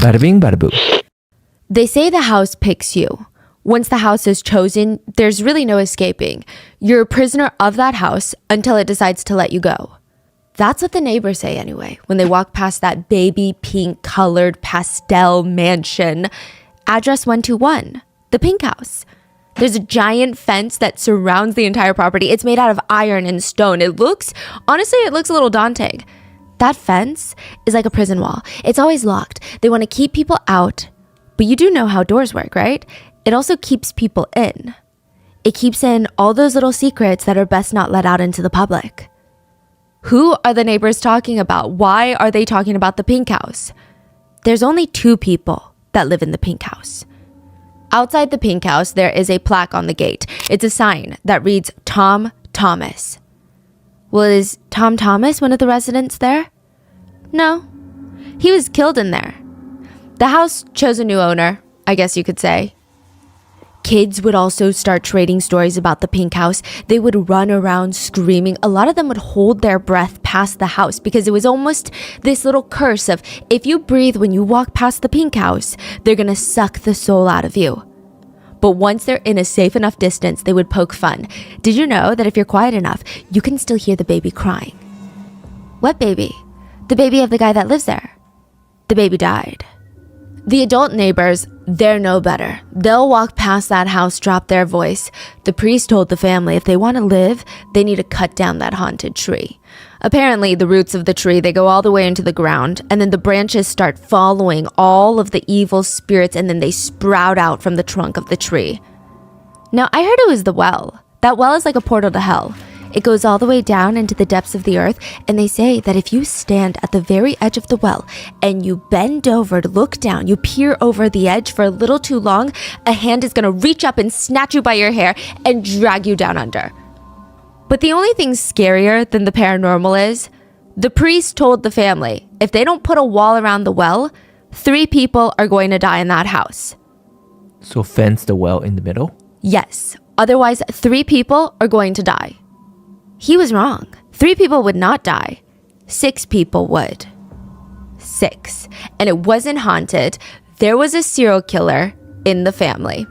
Bada bing, bada boom. They say the house picks you. Once the house is chosen, there's really no escaping. You're a prisoner of that house until it decides to let you go. That's what the neighbors say anyway, when they walk past that baby pink colored pastel mansion. Address 121, the pink house. There's a giant fence that surrounds the entire property. It's made out of iron and stone. Honestly, it looks a little daunting. That fence is like a prison wall. It's always locked. They want to keep people out, but you do know how doors work, right? It also keeps people in. It keeps in all those little secrets that are best not let out into the public. Who are the neighbors talking about? Why are they talking about the pink house? There's only 2 people that live in the pink house. Outside the pink house, there is a plaque on the gate. It's a sign that reads Tom Thomas. Well, is Tom Thomas one of the residents there? No. He was killed in there. The house chose a new owner, I guess you could say. Kids would also start trading stories about the pink house. They would run around screaming. A lot of them would hold their breath past the house because it was almost this little curse of if you breathe when you walk past the pink house, they're going to suck the soul out of you. But once they're in a safe enough distance, they would poke fun. Did you know that if you're quiet enough, you can still hear the baby crying? What baby? The baby of the guy that lives there. The baby died. The adult neighbors, they're no better. They'll walk past that house, drop their voice. The priest told the family if they want to live, they need to cut down that haunted tree. Apparently, the roots of the tree, they go all the way into the ground, and then the branches start following all of the evil spirits, and then they sprout out from the trunk of the tree. Now, I heard it was the well. That well is like a portal to hell. It goes all the way down into the depths of the earth, and they say that if you stand at the very edge of the well and you bend over to look down, you peer over the edge for a little too long, a hand is going to reach up and snatch you by your hair and drag you down under. But the only thing scarier than the paranormal is, the priest told the family, if they don't put a wall around the well, 3 people are going to die in that house. So fence the well in the middle? Yes. Otherwise, 3 people are going to die. He was wrong. 3 people would not die. 6 people would. 6. And it wasn't haunted. There was a serial killer in the family.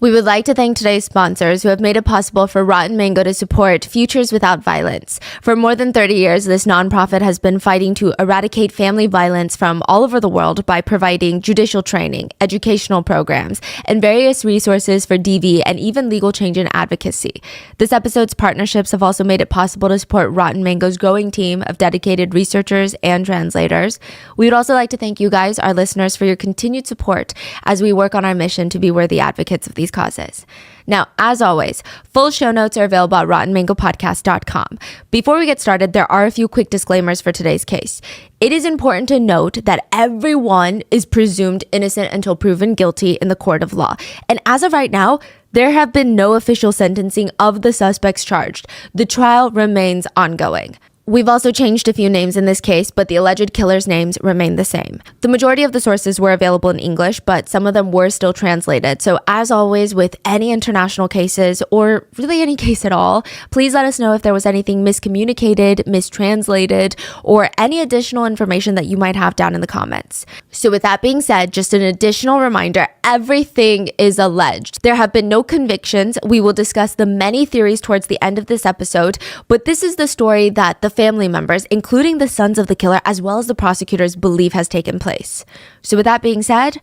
We would like to thank today's sponsors who have made it possible for Rotten Mango to support Futures Without Violence. For more than 30 years, this nonprofit has been fighting to eradicate family violence from all over the world by providing judicial training, educational programs, and various resources for DV and even legal change and advocacy. This episode's partnerships have also made it possible to support Rotten Mango's growing team of dedicated researchers and translators. We would also like to thank you guys, our listeners, for your continued support as we work on our mission to be worthy advocates of these causes. Now, as always, full show notes are available at rottenmangopodcast.com. Before we get started, there are a few quick disclaimers for today's case. It is important to note that everyone is presumed innocent until proven guilty in the court of law. And as of right now, there have been no official sentencing of the suspects charged. The trial remains ongoing. We've also changed a few names in this case, but the alleged killers' names remain the same. The majority of the sources were available in English, but some of them were still translated. So as always, with any international cases, or really any case at all, please let us know if there was anything miscommunicated, mistranslated, or any additional information that you might have down in the comments. So with that being said, just an additional reminder, everything is alleged. There have been no convictions. We will discuss the many theories towards the end of this episode, but this is the story that the family members, including the sons of the killer, as well as the prosecutors, believe has taken place. So with that being said,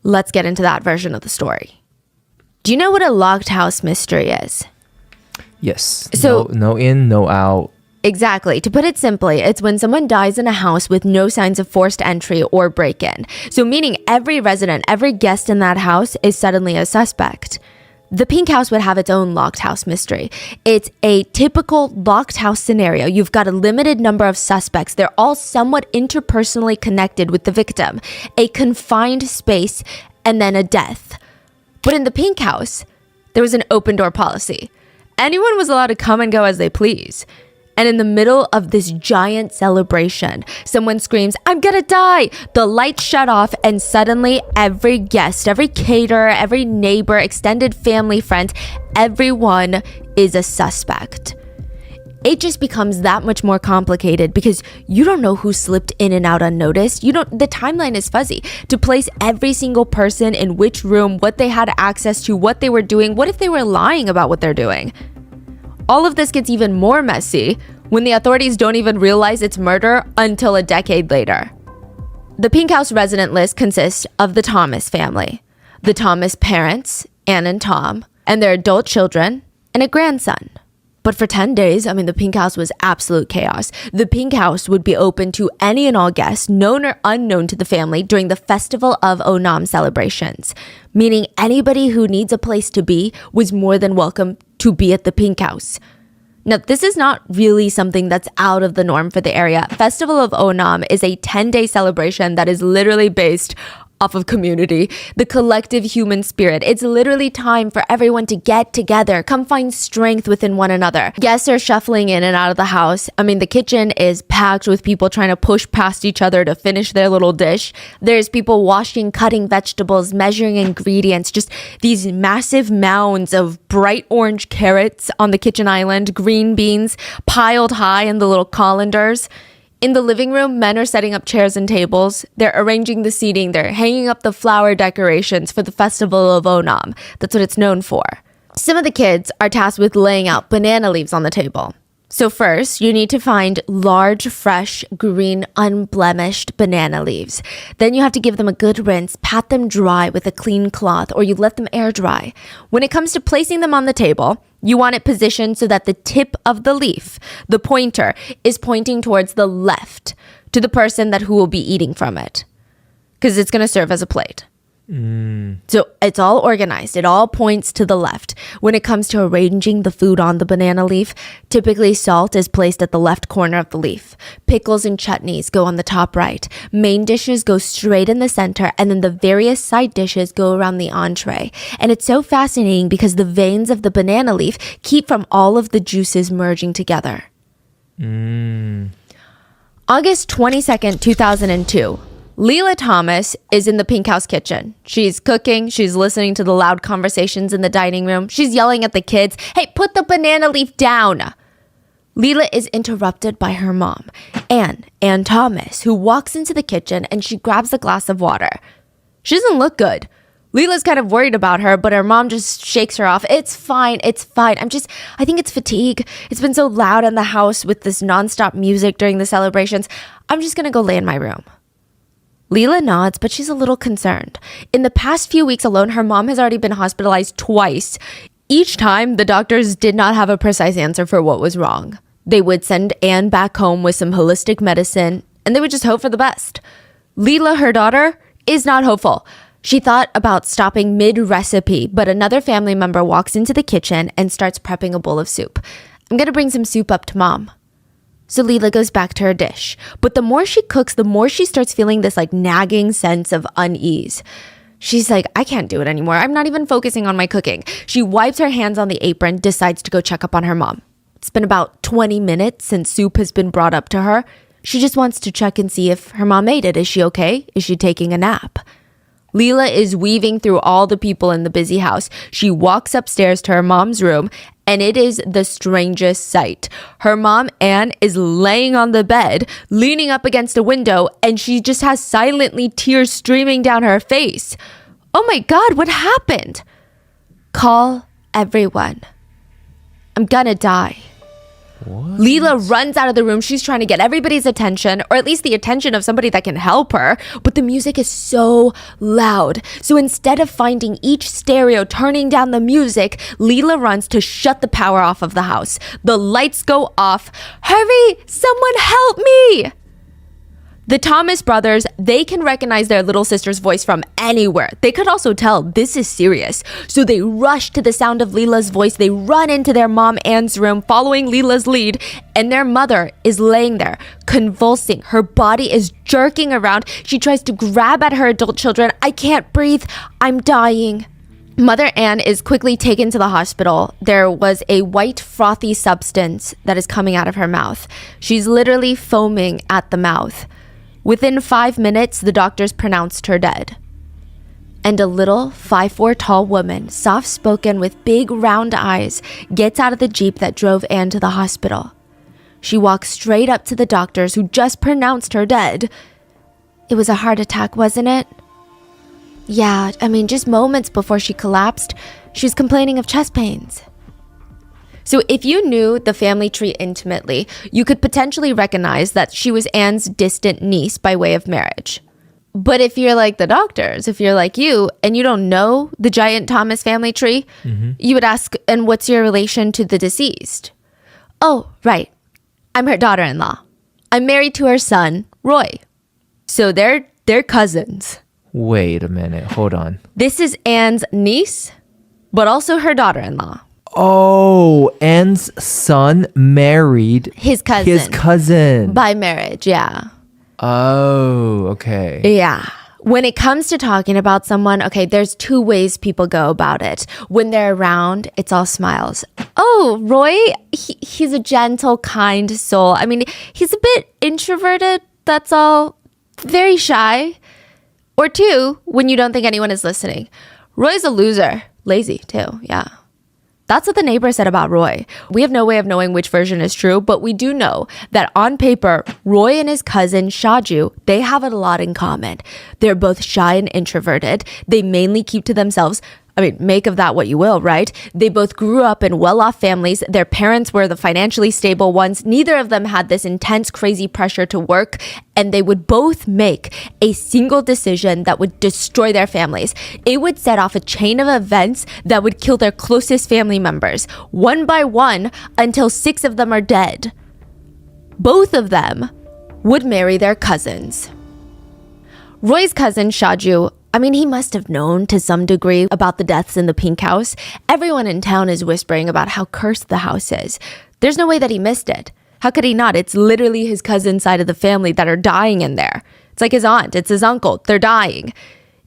let's get into that version of the story. Do you know what a locked house mystery is? Yes. So no in, no out. Exactly. To put it simply, it's when someone dies in a house with no signs of forced entry or break-in. So meaning every resident, every guest in that house is suddenly a suspect. The pink house would have its own locked house mystery. It's a typical locked house scenario. You've got a limited number of suspects. They're all somewhat interpersonally connected with the victim, a confined space, and then a death. But in the pink house, there was an open door policy. Anyone was allowed to come and go as they please. And in the middle of this giant celebration, someone screams, "I'm gonna die!" The lights shut off, and suddenly every guest, every caterer, every neighbor, extended family, friend, everyone is a suspect. it just becomes that much more complicated because you don't know who slipped in and out unnoticed. The timeline is fuzzy. To place every single person in which room, what they had access to, what they were doing, what if they were lying about what they're doing? All of this gets even more messy when the authorities don't even realize it's murder until a decade later. The Pink House resident list consists of the Thomas family, the Thomas parents, Anne and Tom, and their adult children, and a grandson. But for 10 days, the Pink House was absolute chaos. The Pink House would be open to any and all guests, known or unknown to the family, during the Festival of Onam celebrations, meaning anybody who needs a place to be was more than welcome to be at the Pink House. Now, this is not really something that's out of the norm for the area. Festival of Onam is a 10-day celebration that is literally based off of community, the collective human spirit. It's literally time for everyone to get together, come find strength within one another. Guests are shuffling in and out of the house. The kitchen is packed with people trying to push past each other to finish their little dish. There's people washing, cutting vegetables, measuring ingredients, just these massive mounds of bright orange carrots on the kitchen island, green beans piled high in the little colanders. In the living room, men are setting up chairs and tables. They're arranging the seating. They're hanging up the flower decorations for the Festival of Onam. That's what it's known for. Some of the kids are tasked with laying out banana leaves on the table. So first, you need to find large, fresh, green, unblemished banana leaves. Then you have to give them a good rinse, pat them dry with a clean cloth, or you let them air dry. When it comes to placing them on the table, you want it positioned so that the tip of the leaf, the pointer, is pointing towards the left, to the person who will be eating from it, because it's going to serve as a plate. So it's all organized. It all points to the left. When it comes to arranging the food on the banana leaf, typically salt is placed at the left corner of the leaf. Pickles and chutneys go on the top right. Main dishes go straight in the center, and then the various side dishes go around the entree. And it's so fascinating because the veins of the banana leaf keep from all of the juices merging together. August 22nd, 2002. Leila Thomas is in the Pink House kitchen. She's cooking. She's listening to the loud conversations in the dining room. She's yelling at the kids, "Hey, put the banana leaf down." Leila is interrupted by her mom, Anne Thomas, who walks into the kitchen and she grabs a glass of water. She doesn't look good. Leila's kind of worried about her, but her mom just shakes her off. It's fine. I think it's fatigue. It's been so loud in the house with this nonstop music during the celebrations. I'm just going to go lay in my room. Leila nods, but she's a little concerned. In the past few weeks alone, her mom has already been hospitalized twice. Each time, the doctors did not have a precise answer for what was wrong. They would send Anne back home with some holistic medicine, and they would just hope for the best. Leila, her daughter, is not hopeful. She thought about stopping mid-recipe, but another family member walks into the kitchen and starts prepping a bowl of soup. "I'm going to bring some soup up to Mom." So Leila goes back to her dish. But the more she cooks, the more she starts feeling this nagging sense of unease. She's like, "I can't do it anymore. I'm not even focusing on my cooking." She wipes her hands on the apron, decides to go check up on her mom. It's been about 20 minutes since soup has been brought up to her. She just wants to check and see if her mom ate it. Is she okay? Is she taking a nap? Leila is weaving through all the people in the busy house. She walks upstairs to her mom's room, and it is the strangest sight. Her mom, Anne, is laying on the bed, leaning up against a window, and she just has silently tears streaming down her face. "Oh my God, what happened?" "Call everyone. I'm gonna die." What? Leila runs out of the room. She's trying to get everybody's attention, or at least the attention of somebody that can help her. But the music is so loud. So instead of finding each stereo, turning down the music, Leila runs to shut the power off of the house. The lights go off. "Hurry! Someone help me!" The Thomas brothers, they can recognize their little sister's voice from anywhere. They could also tell this is serious. So they rush to the sound of Leila's voice. They run into their mom Anne's room, following Leila's lead, and their mother is laying there, convulsing. Her body is jerking around. She tries to grab at her adult children. "I can't breathe. I'm dying." Mother Anne is quickly taken to the hospital. There was a white frothy substance that is coming out of her mouth. She's literally foaming at the mouth. Within 5 minutes, the doctors pronounced her dead. And a little 5'4" tall woman, soft-spoken with big round eyes, gets out of the Jeep that drove Anne to the hospital. She walked straight up to the doctors who just pronounced her dead. It was a heart attack, wasn't it? Yeah, I mean, just moments before she collapsed, she was complaining of chest pains. So if you knew the family tree intimately, you could potentially recognize that she was Anne's distant niece by way of marriage. But if you're like the doctors, if you're like you, and you don't know the giant Thomas family tree, you would ask, and what's your relation to the deceased? Oh, right. I'm her daughter-in-law. I'm married to her son, Roy. So they're cousins. Wait a minute. Hold on. This is Anne's niece, but also her daughter-in-law. Oh, Anne's son married His cousin. His cousin. By marriage, yeah. Oh, okay. Yeah. When it comes to talking about someone, okay, there's two ways people go about it. When they're around, it's all smiles. Oh, Roy, he's a gentle, kind soul. I mean, he's a bit introverted, that's all. Very shy. Or two, when you don't think anyone is listening. Roy's a loser. Lazy, too, yeah. That's what the neighbor said about Roy. We have no way of knowing which version is true, but we do know that on paper, Roy and his cousin Shaju, they have a lot in common. They're both shy and introverted. They mainly keep to themselves. I mean, make of that what you will, right? They both grew up in well-off families. Their parents were the financially stable ones. Neither of them had this intense, crazy pressure to work, and they would both make a single decision that would destroy their families. It would set off a chain of events that would kill their closest family members, one by one, until 6 of them are dead. Both of them would marry their cousins. Roy's cousin, Shaju, I mean, he must have known to some degree about the deaths in the pink house. Everyone in town is whispering about how cursed the house is. There's no way that he missed it. How could he not? It's literally his cousin's side of the family that are dying in there. It's like his aunt, it's his uncle, they're dying.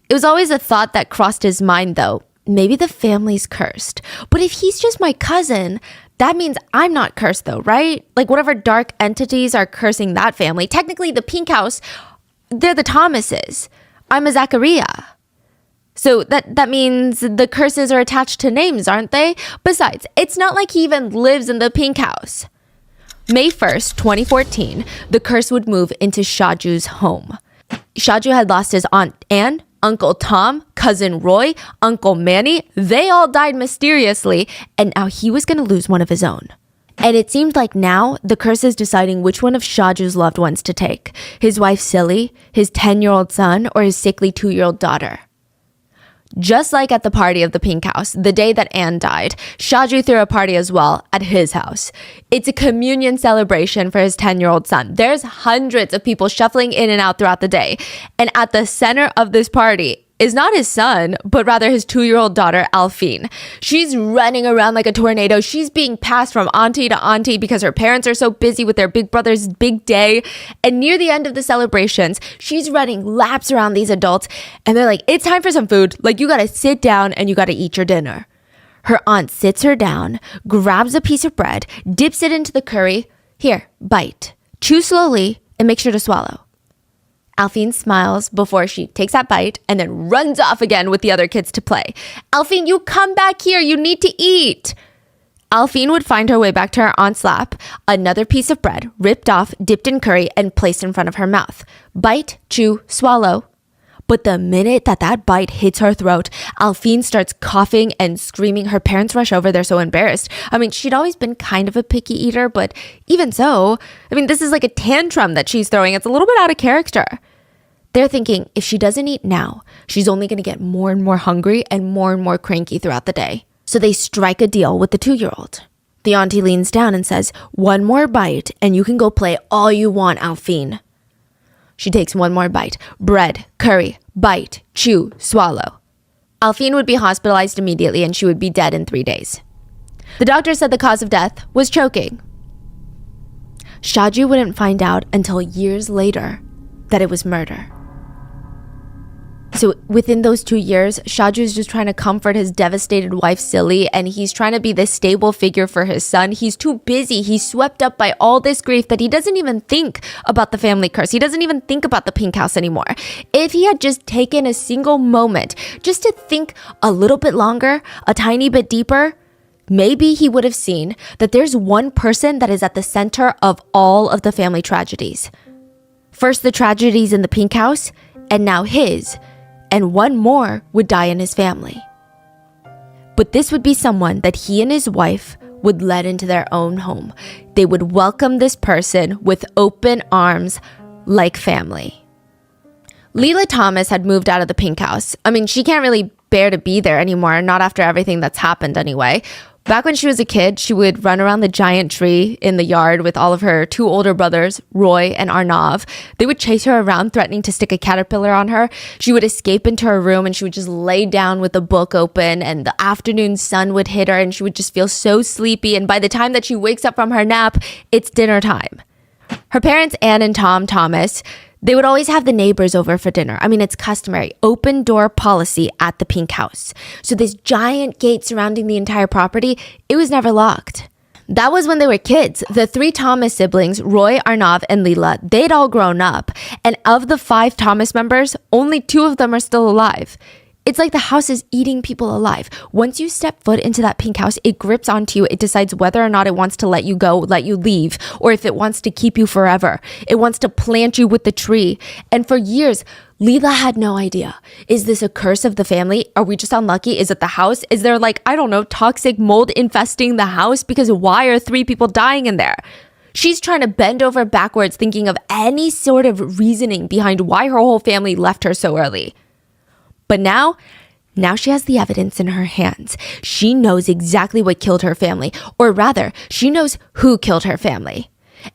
It was always a thought that crossed his mind, though. Maybe the family's cursed. But if he's just my cousin, that means I'm not cursed, though, right? Like whatever dark entities are cursing that family. Technically, the pink house, they're the Thomases. I'm a Zachariah. So that means the curses are attached to names, aren't they? Besides, it's not like he even lives in the pink house. May 1st, 2014, the curse would move into Shaju's home. Shaju had lost his aunt Anne, Uncle Tom, cousin Roy, Uncle Manny. They all died mysteriously, and now he was going to lose one of his own. And it seemed like now the curse is deciding which one of Shaju's loved ones to take. His wife Silly, his 10-year-old son, or his sickly 2-year-old daughter. Just like at the party of the pink house, the day that Anne died, Shaju threw a party as well at his house. It's a communion celebration for his 10-year-old son. There's hundreds of people shuffling in and out throughout the day. And at the center of this party is not his son, but rather his 2-year-old daughter, Alphine. She's running around like a tornado. She's being passed from auntie to auntie because her parents are so busy with their big brother's big day. And near the end of the celebrations, she's running laps around these adults. And they're like, it's time for some food. Like, you gotta sit down and you gotta eat your dinner. Her aunt sits her down, grabs a piece of bread, dips it into the curry. Here, bite. Chew slowly and make sure to swallow. Alphine smiles before she takes that bite and then runs off again with the other kids to play. Alphine, you come back here. You need to eat. Alphine would find her way back to her aunt's lap, another piece of bread, ripped off, dipped in curry, and placed in front of her mouth. Bite, chew, swallow. But the minute that bite hits her throat, Alphine starts coughing and screaming. Her parents rush over. They're so embarrassed. I mean, she'd always been kind of a picky eater, but even so, I mean, this is like a tantrum that she's throwing. It's a little bit out of character. They're thinking if she doesn't eat now, she's only going to get more and more hungry and more cranky throughout the day. So they strike a deal with the 2-year-old. The auntie leans down and says, "One more bite and you can go play all you want, Alphine." She takes one more bite. Bread, curry, bite, chew, swallow. Alphine would be hospitalized immediately and she would be dead in 3 days. The doctor said the cause of death was choking. Shaju wouldn't find out until years later that it was murder. So within those 2 years, Shaju's just trying to comfort his devastated wife, Silly, and he's trying to be this stable figure for his son. He's too busy. He's swept up by all this grief that he doesn't even think about the family curse. He doesn't even think about the pink house anymore. If he had just taken a single moment just to think a little bit longer, a tiny bit deeper, maybe he would have seen that there's one person that is at the center of all of the family tragedies. First the tragedies in the pink house, and now his, and one more would die in his family. But this would be someone that he and his wife would let into their own home. They would welcome this person with open arms like family. Leila Thomas had moved out of the pink house. I mean, she can't really bear to be there anymore, not after everything that's happened anyway. Back when she was a kid, she would run around the giant tree in the yard with all of her two older brothers, Roy and Arnav. They would chase her around, threatening to stick a caterpillar on her. She would escape into her room and she would just lay down with the book open, and the afternoon sun would hit her and she would just feel so sleepy. And by the time that she wakes up from her nap, it's dinner time. Her parents, Ann and Tom Thomas, they would always have the neighbors over for dinner. I mean, it's customary, open door policy at the pink house. So this giant gate surrounding the entire property, it was never locked. That was when they were kids. The three Thomas siblings, Roy, Arnav, and Leila, they'd all grown up. And of the 5 Thomas members, only 2 of them are still alive. It's like the house is eating people alive. Once you step foot into that pink house, it grips onto you. It decides whether or not it wants to let you go, let you leave, or if it wants to keep you forever. It wants to plant you with the tree. And for years, Leila had no idea. Is this a curse of the family? Are we just unlucky? Is it the house? Is there toxic mold infesting the house? Because why are 3 people dying in there? She's trying to bend over backwards thinking of any sort of reasoning behind why her whole family left her so early. But now she has the evidence in her hands. She knows exactly what killed her family, or rather, she knows who killed her family.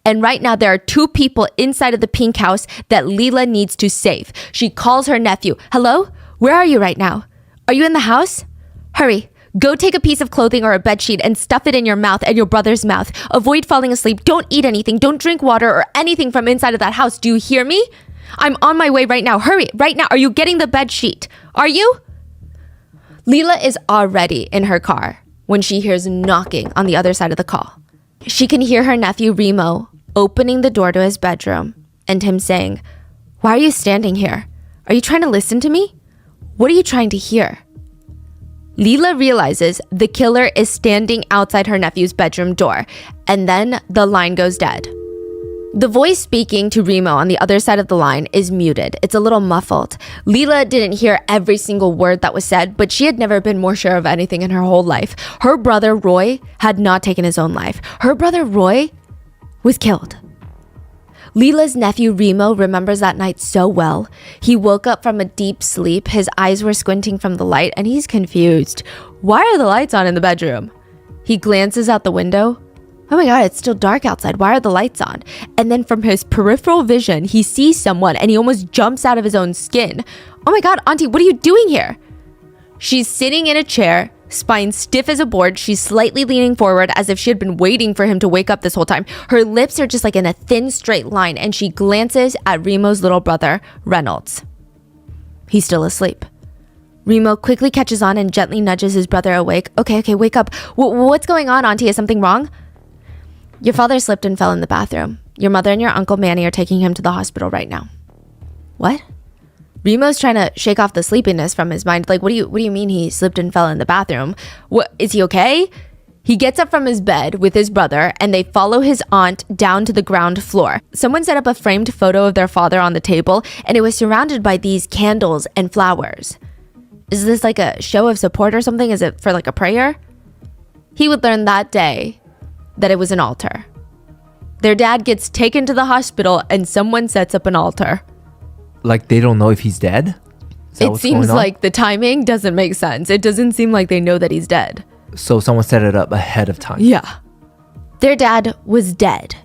And right now, there are 2 people inside of the pink house that Leila needs to save. She calls her nephew. Hello? Where are you right now? Are you in the house? Hurry. Go take a piece of clothing or a bedsheet and stuff it in your mouth and your brother's mouth. Avoid falling asleep. Don't eat anything. Don't drink water or anything from inside of that house. Do you hear me? I'm on my way right now. Hurry, right now. Are you getting the bed sheet? Are you? Leila is already in her car when she hears knocking on the other side of the call. She can hear her nephew Remo opening the door to his bedroom and him saying, "Why are you standing here? Are you trying to listen to me? What are you trying to hear?" Leila realizes the killer is standing outside her nephew's bedroom door, and then the line goes dead. The voice speaking to Remo on the other side of the line is muted. It's a little muffled. Leila didn't hear every single word that was said, but she had never been more sure of anything in her whole life. Her brother, Roy, had not taken his own life. Her brother, Roy, was killed. Leila's nephew, Remo, remembers that night so well. He woke up from a deep sleep. His eyes were squinting from the light, and he's confused. Why are the lights on in the bedroom? He glances out the window. Oh my God, it's still dark outside. Why are the lights on? And then from his peripheral vision, he sees someone and he almost jumps out of his own skin. Oh my God, Auntie, what are you doing here? She's sitting in a chair, spine stiff as a board. She's slightly leaning forward as if she had been waiting for him to wake up this whole time. Her lips are just like in a thin straight line, and she glances at Remo's little brother, Reynolds. He's still asleep. Remo quickly catches on and gently nudges his brother awake. Okay, wake up. What's going on, Auntie? Is something wrong? Your father slipped and fell in the bathroom. Your mother and your Uncle Manny are taking him to the hospital right now. What? Remo's trying to shake off the sleepiness from his mind. Like, what do you mean he slipped and fell in the bathroom? What, is he okay? He gets up from his bed with his brother and they follow his aunt down to the ground floor. Someone set up a framed photo of their father on the table, and it was surrounded by these candles and flowers. Is this like a show of support or something? Is it for like a prayer? He would learn that day that it was an altar. Their dad gets taken to the hospital and someone sets up an altar. Like they don't know if he's dead? It seems like the timing doesn't make sense. It doesn't seem like they know that he's dead. So someone set it up ahead of time. Yeah. Their dad was dead.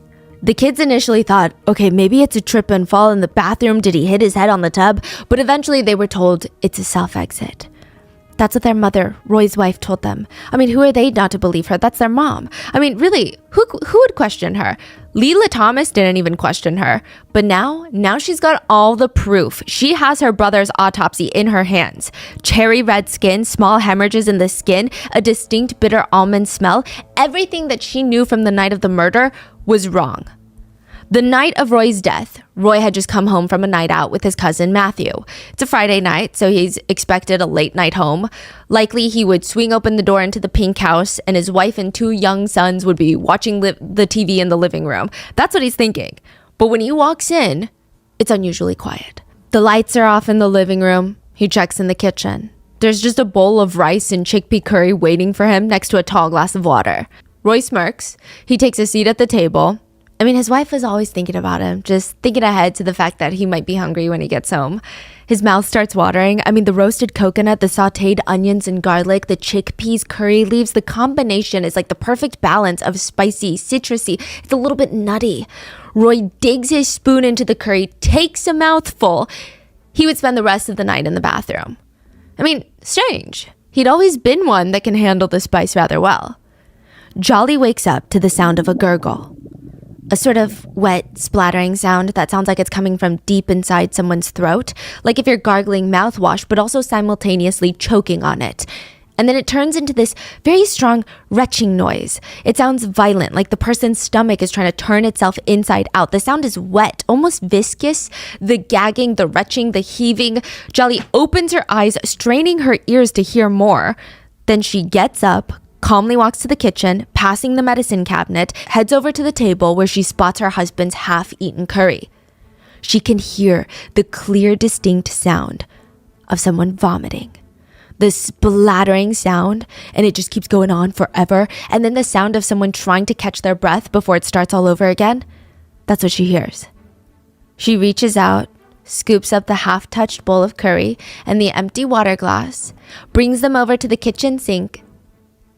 The kids initially thought, okay, maybe it's a trip and fall in the bathroom. Did he hit his head on the tub? But eventually they were told it's a self-exit. That's what their mother, Roy's wife, told them. I mean, who are they not to believe her? That's their mom. I mean, really, who would question her? Leila Thomas didn't even question her. But now she's got all the proof. She has her brother's autopsy in her hands. Cherry red skin, small hemorrhages in the skin, a distinct bitter almond smell. Everything that she knew from the night of the murder was wrong. The night of Roy's death, Roy had just come home from a night out with his cousin Matthew. It's a Friday night, so he's expected a late night home. Likely he would swing open the door into the pink house and his wife and 2 young sons would be watching the TV in the living room. That's what he's thinking. But when he walks in, it's unusually quiet. The lights are off in the living room. He checks in the kitchen. There's just a bowl of rice and chickpea curry waiting for him next to a tall glass of water. Roy smirks. He takes a seat at the table. I mean, his wife is always thinking about him, just thinking ahead to the fact that he might be hungry when he gets home. His mouth starts watering. I mean, the roasted coconut, the sauteed onions and garlic, the chickpeas, curry leaves, the combination is like the perfect balance of spicy, citrusy. It's a little bit nutty. Roy digs his spoon into the curry, takes a mouthful. He would spend the rest of the night in the bathroom. I mean, strange. He'd always been one that can handle the spice rather well. Jolly wakes up to the sound of a gurgle. A sort of wet, splattering sound that sounds like it's coming from deep inside someone's throat, like if you're gargling mouthwash, but also simultaneously choking on it. And then it turns into this very strong retching noise. It sounds violent, like the person's stomach is trying to turn itself inside out. The sound is wet, almost viscous. The gagging, the retching, the heaving. Jolly opens her eyes, straining her ears to hear more. Then she gets up, calmly walks to the kitchen, passing the medicine cabinet, heads over to the table where she spots her husband's half-eaten curry. She can hear the clear, distinct sound of someone vomiting. The splattering sound, and it just keeps going on forever. And then the sound of someone trying to catch their breath before it starts all over again. That's what she hears. She reaches out, scoops up the half-touched bowl of curry and the empty water glass, brings them over to the kitchen sink,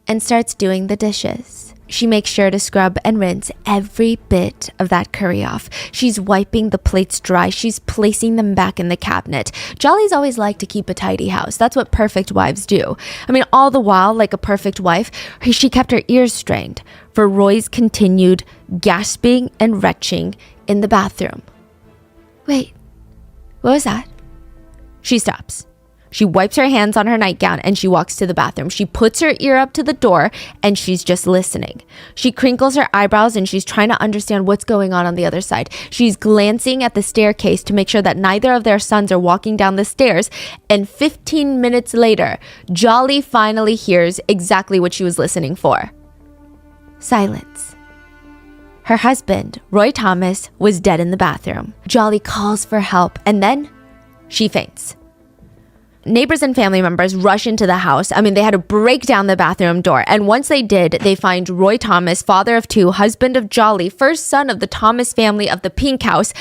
and starts doing the dishes. She makes sure to scrub and rinse every bit of that curry off. She's wiping the plates dry. She's placing them back in the cabinet. Jolly's always liked to keep a tidy house. That's what perfect wives do. I mean, all the while, like a perfect wife, she kept her ears strained for Roy's continued gasping and retching in the bathroom. Wait, what was that? She stops. She wipes her hands on her nightgown and she walks to the bathroom. She puts her ear up to the door and she's just listening. She crinkles her eyebrows and she's trying to understand what's going on the other side. She's glancing at the staircase to make sure that neither of their sons are walking down the stairs. And 15 minutes later, Jolly finally hears exactly what she was listening for. Silence. Her husband, Roy Thomas, was dead in the bathroom. Jolly calls for help and then she faints. Neighbors and family members rush into the house. I mean, they had to break down the bathroom door. And once they did, they find Roy Thomas, father of 2, husband of Jolly, first son of the Thomas family of the Pink House,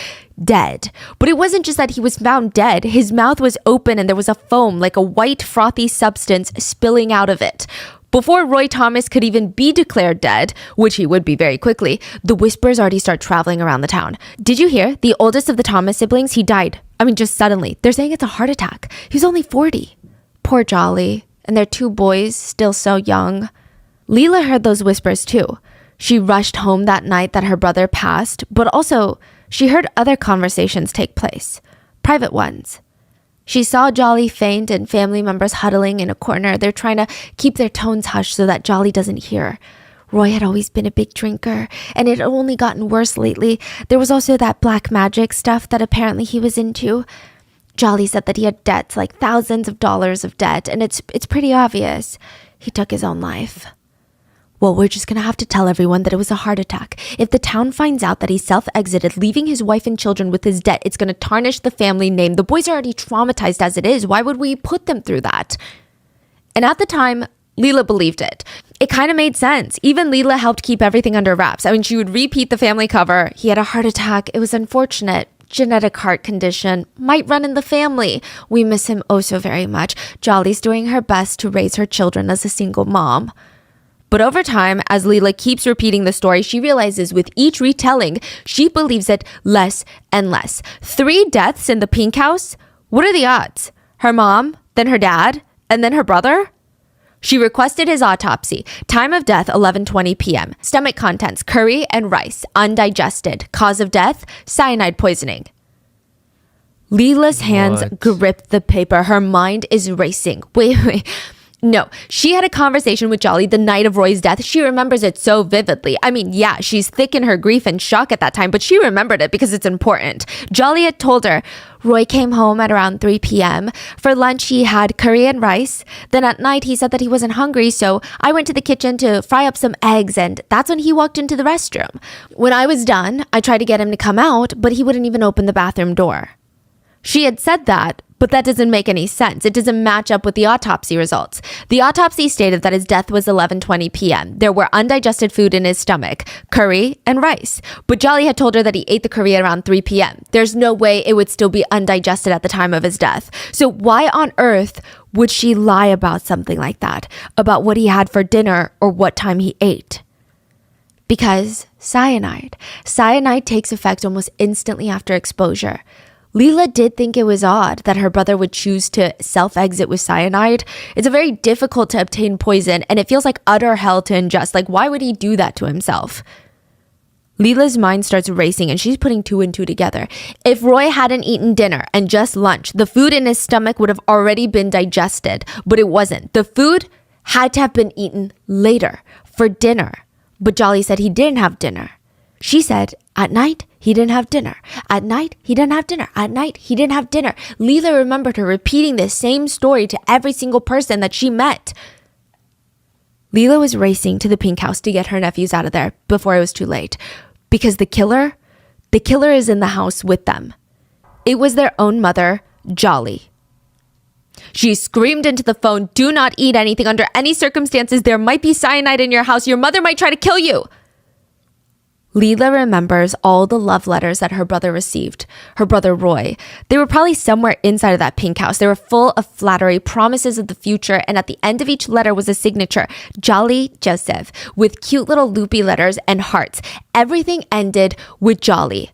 dead. But it wasn't just that he was found dead. His mouth was open and there was a foam, like a white frothy substance spilling out of it. Before Roy Thomas could even be declared dead, which he would be very quickly, the whispers already start traveling around the town. Did you hear? The oldest of the Thomas siblings, he died. I mean, just suddenly. They're saying it's a heart attack. He was only 40. Poor Jolly. And their 2 boys, still so young. Leela heard those whispers too. She rushed home that night that her brother passed, but also she heard other conversations take place. Private ones. She saw Jolly faint and family members huddling in a corner. They're trying to keep their tones hushed so that Jolly doesn't hear. Roy had always been a big drinker, and it had only gotten worse lately. There was also that black magic stuff that apparently he was into. Jolly said that he had debts, like thousands of dollars of debt, and it's pretty obvious. He took his own life. Well, we're just gonna have to tell everyone that it was a heart attack. If the town finds out that he self-exited, leaving his wife and children with his debt, it's gonna tarnish the family name. The boys are already traumatized as it is. Why would we put them through that? And at the time, Leela believed it. It kind of made sense. Even Leela helped keep everything under wraps. I mean, she would repeat the family cover. He had a heart attack. It was unfortunate. Genetic heart condition. Might run in the family. We miss him oh so very much. Jolly's doing her best to raise her children as a single mom. But over time, as Leela keeps repeating the story, she realizes with each retelling, she believes it less and less. 3 deaths in the Pink House? What are the odds? Her mom, then her dad, and then her brother? She requested his autopsy. Time of death, 11:20 p.m. Stomach contents, curry and rice, undigested. Cause of death, cyanide poisoning. Leela's hands grip the paper. Her mind is racing. Wait. No, she had a conversation with Jolly the night of Roy's death. She remembers it so vividly. I mean, yeah, she's thick in her grief and shock at that time, but she remembered it because it's important. Jolly had told her, Roy came home at around 3 p.m. For lunch, he had curry and rice. Then at night, he said that he wasn't hungry, so I went to the kitchen to fry up some eggs, and that's when he walked into the restroom. When I was done, I tried to get him to come out, but he wouldn't even open the bathroom door. She had said that, but that doesn't make any sense. It doesn't match up with the autopsy results. The autopsy stated that his death was 11:20 p.m. There were undigested food in his stomach, curry and rice. But Jolly had told her that he ate the curry at around 3 p.m. There's no way it would still be undigested at the time of his death. So why on earth would she lie about something like that? About what he had for dinner or what time he ate? Because cyanide. Cyanide takes effect almost instantly after exposure. Leela did think it was odd that her brother would choose to self-exit with cyanide. It's a very difficult to obtain poison, and it feels like utter hell to ingest. Like, why would he do that to himself? Leela's mind starts racing, and she's putting two and two together. If Roy hadn't eaten dinner and just lunch, the food in his stomach would have already been digested, but it wasn't. The food had to have been eaten later, for dinner. But Jolly said he didn't have dinner. She said, at night, he didn't have dinner. At night, he didn't have dinner. At night, he didn't have dinner. Leela remembered her repeating this same story to every single person that she met. Leela was racing to the pink house to get her nephews out of there before it was too late. Because the killer is in the house with them. It was their own mother, Jolly. She screamed into the phone, do not eat anything under any circumstances. There might be cyanide in your house. Your mother might try to kill you. Leela remembers all the love letters that her brother received, her brother Roy. They were probably somewhere inside of that pink house. They were full of flattery, promises of the future, and at the end of each letter was a signature, Jolly Joseph, with cute little loopy letters and hearts. Everything ended with Jolly.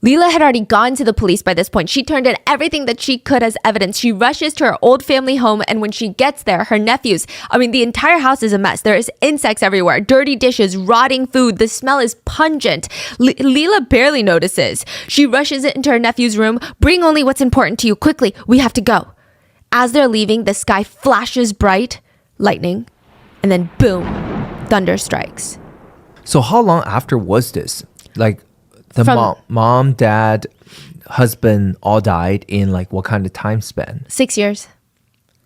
Leela had already gone to the police by this point. She turned in everything that she could as evidence. She rushes to her old family home, and when she gets there, her nephews, the entire house is a mess. There is insects everywhere, dirty dishes, rotting food. The smell is pungent. Leela barely notices. She rushes into her nephew's room. Bring only what's important to you. Quickly, we have to go. As they're leaving, the sky flashes bright, lightning, and then boom, thunder strikes. So how long after was this? Like, the mom, dad, husband all died in like what kind of time span? 6 years.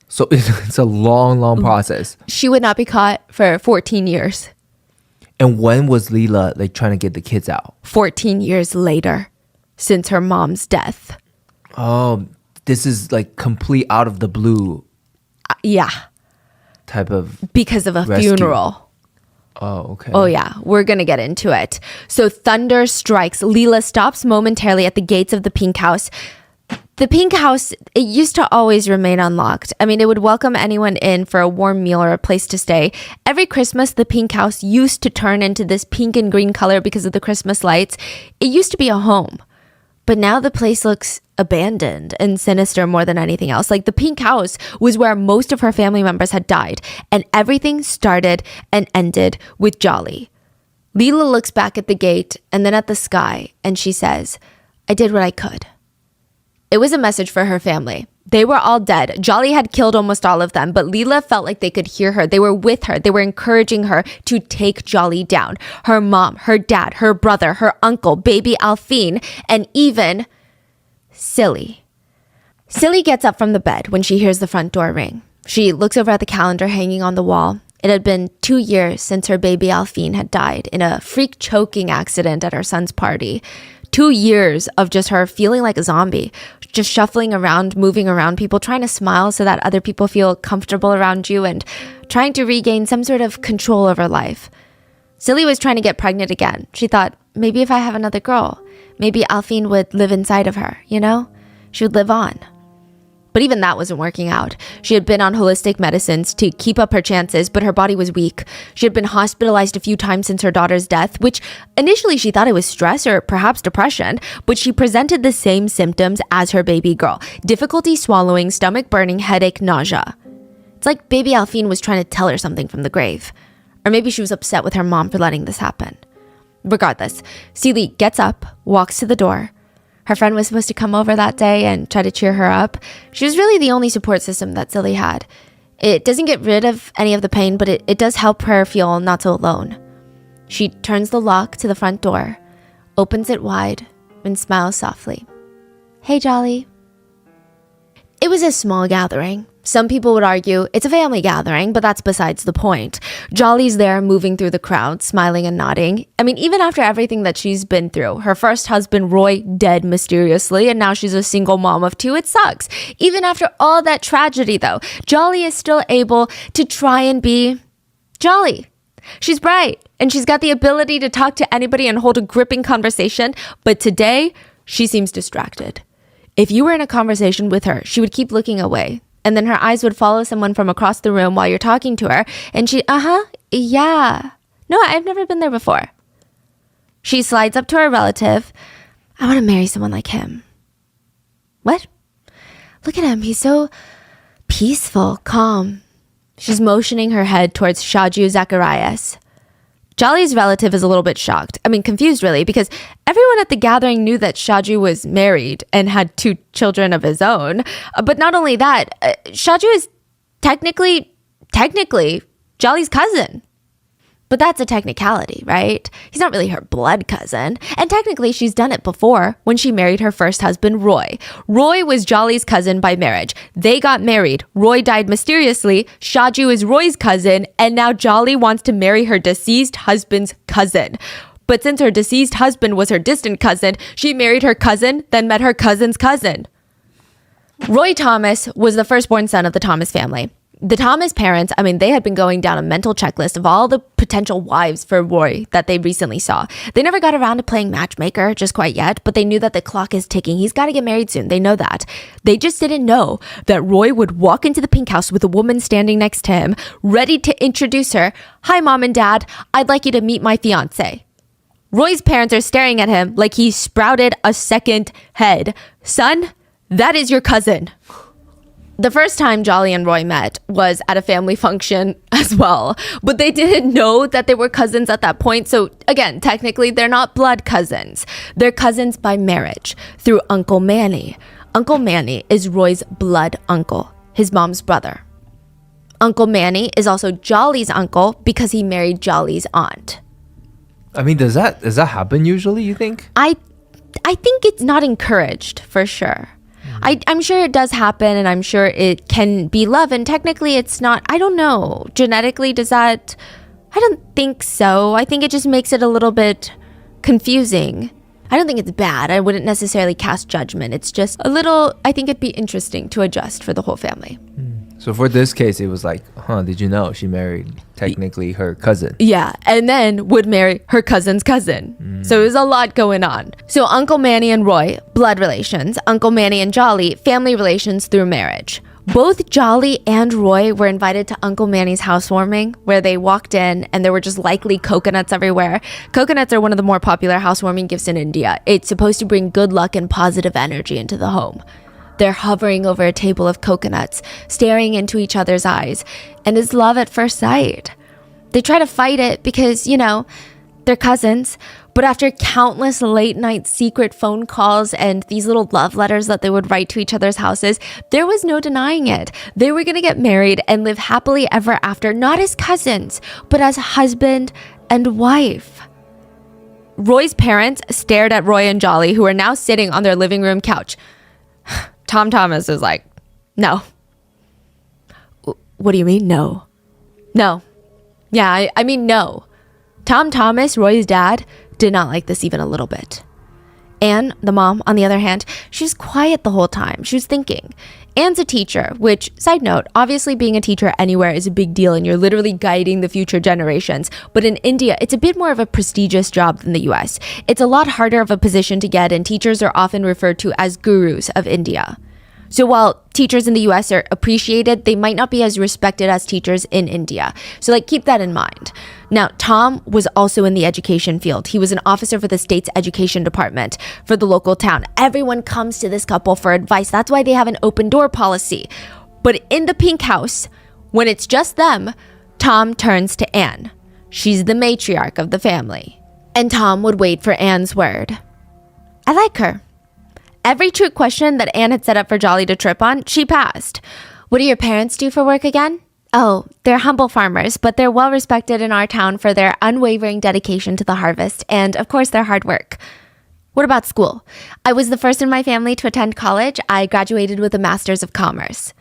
So it's a long process. She would not be caught for 14 years. And when was Leela like trying to get the kids out? 14 years later, since her mom's death. Oh, this is like complete out of the blue. Yeah. Type of because of a rescue. Funeral. Oh, okay. Oh, yeah. We're going to get into it. So thunder strikes. Leela stops momentarily at the gates of the pink house. The pink house, it used to always remain unlocked. It would welcome anyone in for a warm meal or a place to stay. Every Christmas, the pink house used to turn into this pink and green color because of the Christmas lights. It used to be a home. But now the place looks abandoned and sinister more than anything else. Like the pink house was where most of her family members had died, and everything started and ended with Jolly. Leela looks back at the gate and then at the sky, and she says, I did what I could. It was a message for her family. They were all dead. Jolly had killed almost all of them, but Leela felt like they could hear her. They were with her. They were encouraging her to take Jolly down. Her mom, her dad, her brother, her uncle, baby Alphine, and even Silly. Silly gets up from the bed when she hears the front door ring. She looks over at the calendar hanging on the wall. It had been 2 years since her baby Alphine had died in a freak choking accident at her son's party. 2 years of just her feeling like a zombie, just shuffling around, moving around people, trying to smile so that other people feel comfortable around you and trying to regain some sort of control over life. Silly was trying to get pregnant again. She thought, maybe if I have another girl, maybe Alphine would live inside of her, She would live on. But even that wasn't working out. She had been on holistic medicines to keep up her chances, but her body was weak. She had been hospitalized a few times since her daughter's death, which initially she thought it was stress or perhaps depression, but she presented the same symptoms as her baby girl. Difficulty swallowing, stomach burning, headache, nausea. It's like baby Alphine was trying to tell her something from the grave. Or maybe she was upset with her mom for letting this happen. Regardless, Silly gets up, walks to the door. Her friend was supposed to come over that day and try to cheer her up. She was really the only support system that Silly had. It doesn't get rid of any of the pain, but it does help her feel not so alone. She turns the lock to the front door, opens it wide, and smiles softly. Hey, Jolly. It was a small gathering. Some people would argue it's a family gathering, but that's besides the point. Jolly's there moving through the crowd, smiling and nodding. I mean, even after everything that she's been through, her first husband, Roy, dead mysteriously, and now she's a single mom of 2, it sucks. Even after all that tragedy, though, Jolly is still able to try and be jolly. She's bright, and she's got the ability to talk to anybody and hold a gripping conversation, but today, she seems distracted. If you were in a conversation with her, she would keep looking away. And then her eyes would follow someone from across the room while you're talking to her. And she, yeah. No, I've never been there before. She slides up to her relative. I want to marry someone like him. What? Look at him. He's so peaceful, calm. She's motioning her head towards Shaju Zacharias. Jolly's relative is a little bit shocked. I mean, confused really, because everyone at the gathering knew that Shaju was married and had 2 children of his own. But not only that, Shaju is technically Jolly's cousin. But that's a technicality, right? He's not really her blood cousin. And technically, she's done it before when she married her first husband, Roy. Roy was Jolly's cousin by marriage. They got married. Roy died mysteriously. Shaju is Roy's cousin. And now Jolly wants to marry her deceased husband's cousin. But since her deceased husband was her distant cousin, she married her cousin, then met her cousin's cousin. Roy Thomas was the firstborn son of the Thomas family. The Thomas parents, they had been going down a mental checklist of all the potential wives for Roy that they recently saw. They never got around to playing matchmaker just quite yet, but they knew that the clock is ticking. He's got to get married soon. They know that. They just didn't know that Roy would walk into the pink house with a woman standing next to him, ready to introduce her. Hi, Mom and Dad. I'd like you to meet my fiance. Roy's parents are staring at him like he sprouted a second head. Son, that is your cousin. The first time Jolly and Roy met was at a family function as well, but they didn't know that they were cousins at that point. So again, technically, they're not blood cousins. They're cousins by marriage through Uncle Manny. Uncle Manny is Roy's blood uncle, his mom's brother. Uncle Manny is also Jolly's uncle because he married Jolly's aunt. Does that happen usually, you think? I think it's not encouraged, for sure. I'm sure it does happen, and I'm sure it can be love, and technically it's not, I don't know. Genetically, I don't think so. I think it just makes it a little bit confusing. I don't think it's bad. I wouldn't necessarily cast judgment. It's just a little, I think it'd be interesting to adjust for the whole family. So for this case, it was like, did you know she married technically her cousin? Yeah, and then would marry her cousin's cousin. So there's a lot going on. So Uncle Manny and Roy, blood relations. Uncle Manny and Jolly, family relations through marriage. Both Jolly and Roy were invited to Uncle Manny's housewarming, where they walked in and there were just likely coconuts everywhere. Coconuts are one of the more popular housewarming gifts in India. It's supposed to bring good luck and positive energy into the home. They're hovering over a table of coconuts, staring into each other's eyes, and it's love at first sight. They try to fight it because, they're cousins, but after countless late night secret phone calls and these little love letters that they would write to each other's houses, there was no denying it. They were going to get married and live happily ever after, not as cousins, but as husband and wife. Roy's parents stared at Roy and Jolly, who are now sitting on their living room couch. Tom Thomas is like, no. What do you mean, no? No. Yeah, I mean, no. Tom Thomas, Roy's dad, did not like this even a little bit. Anne, the mom, on the other hand, she was quiet the whole time. She was thinking. Anne's a teacher, which, side note, obviously being a teacher anywhere is a big deal and you're literally guiding the future generations. But in India, it's a bit more of a prestigious job than the US. It's a lot harder of a position to get, and teachers are often referred to as gurus of India. So while teachers in the US are appreciated, they might not be as respected as teachers in India. So keep that in mind. Now, Tom was also in the education field. He was an officer for the state's education department for the local town. Everyone comes to this couple for advice. That's why they have an open door policy. But in the pink house, when it's just them, Tom turns to Anne. She's the matriarch of the family. And Tom would wait for Anne's word. I like her. Every trick question that Anne had set up for Jolly to trip on, she passed. What do your parents do for work again? Oh, they're humble farmers, but they're well respected in our town for their unwavering dedication to the harvest and, of course, their hard work. What about school? I was the first in my family to attend college. I graduated with a Master's of Commerce.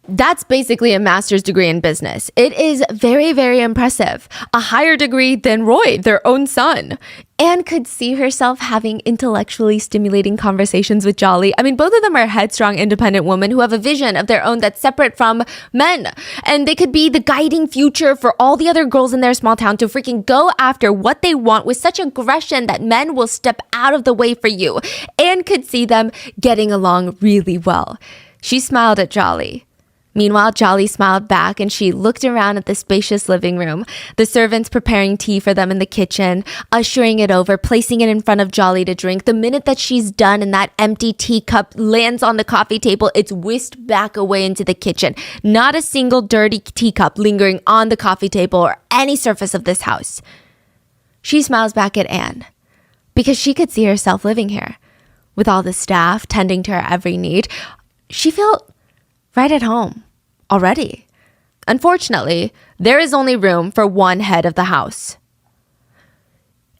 That's basically a master's degree in business. It is very, very impressive. A higher degree than Roy, their own son. Anne could see herself having intellectually stimulating conversations with Jolly. I mean, both of them are headstrong, independent women who have a vision of their own that's separate from men. And they could be the guiding future for all the other girls in their small town to freaking go after what they want with such aggression that men will step out of the way for you. Anne could see them getting along really well. She smiled at Jolly. Meanwhile, Jolly smiled back and she looked around at the spacious living room, the servants preparing tea for them in the kitchen, ushering it over, placing it in front of Jolly to drink. The minute that she's done and that empty teacup lands on the coffee table, it's whisked back away into the kitchen. Not a single dirty teacup lingering on the coffee table or any surface of this house. She smiles back at Anne because she could see herself living here with all the staff tending to her every need. She felt right at home already. Unfortunately, there is only room for one head of the house.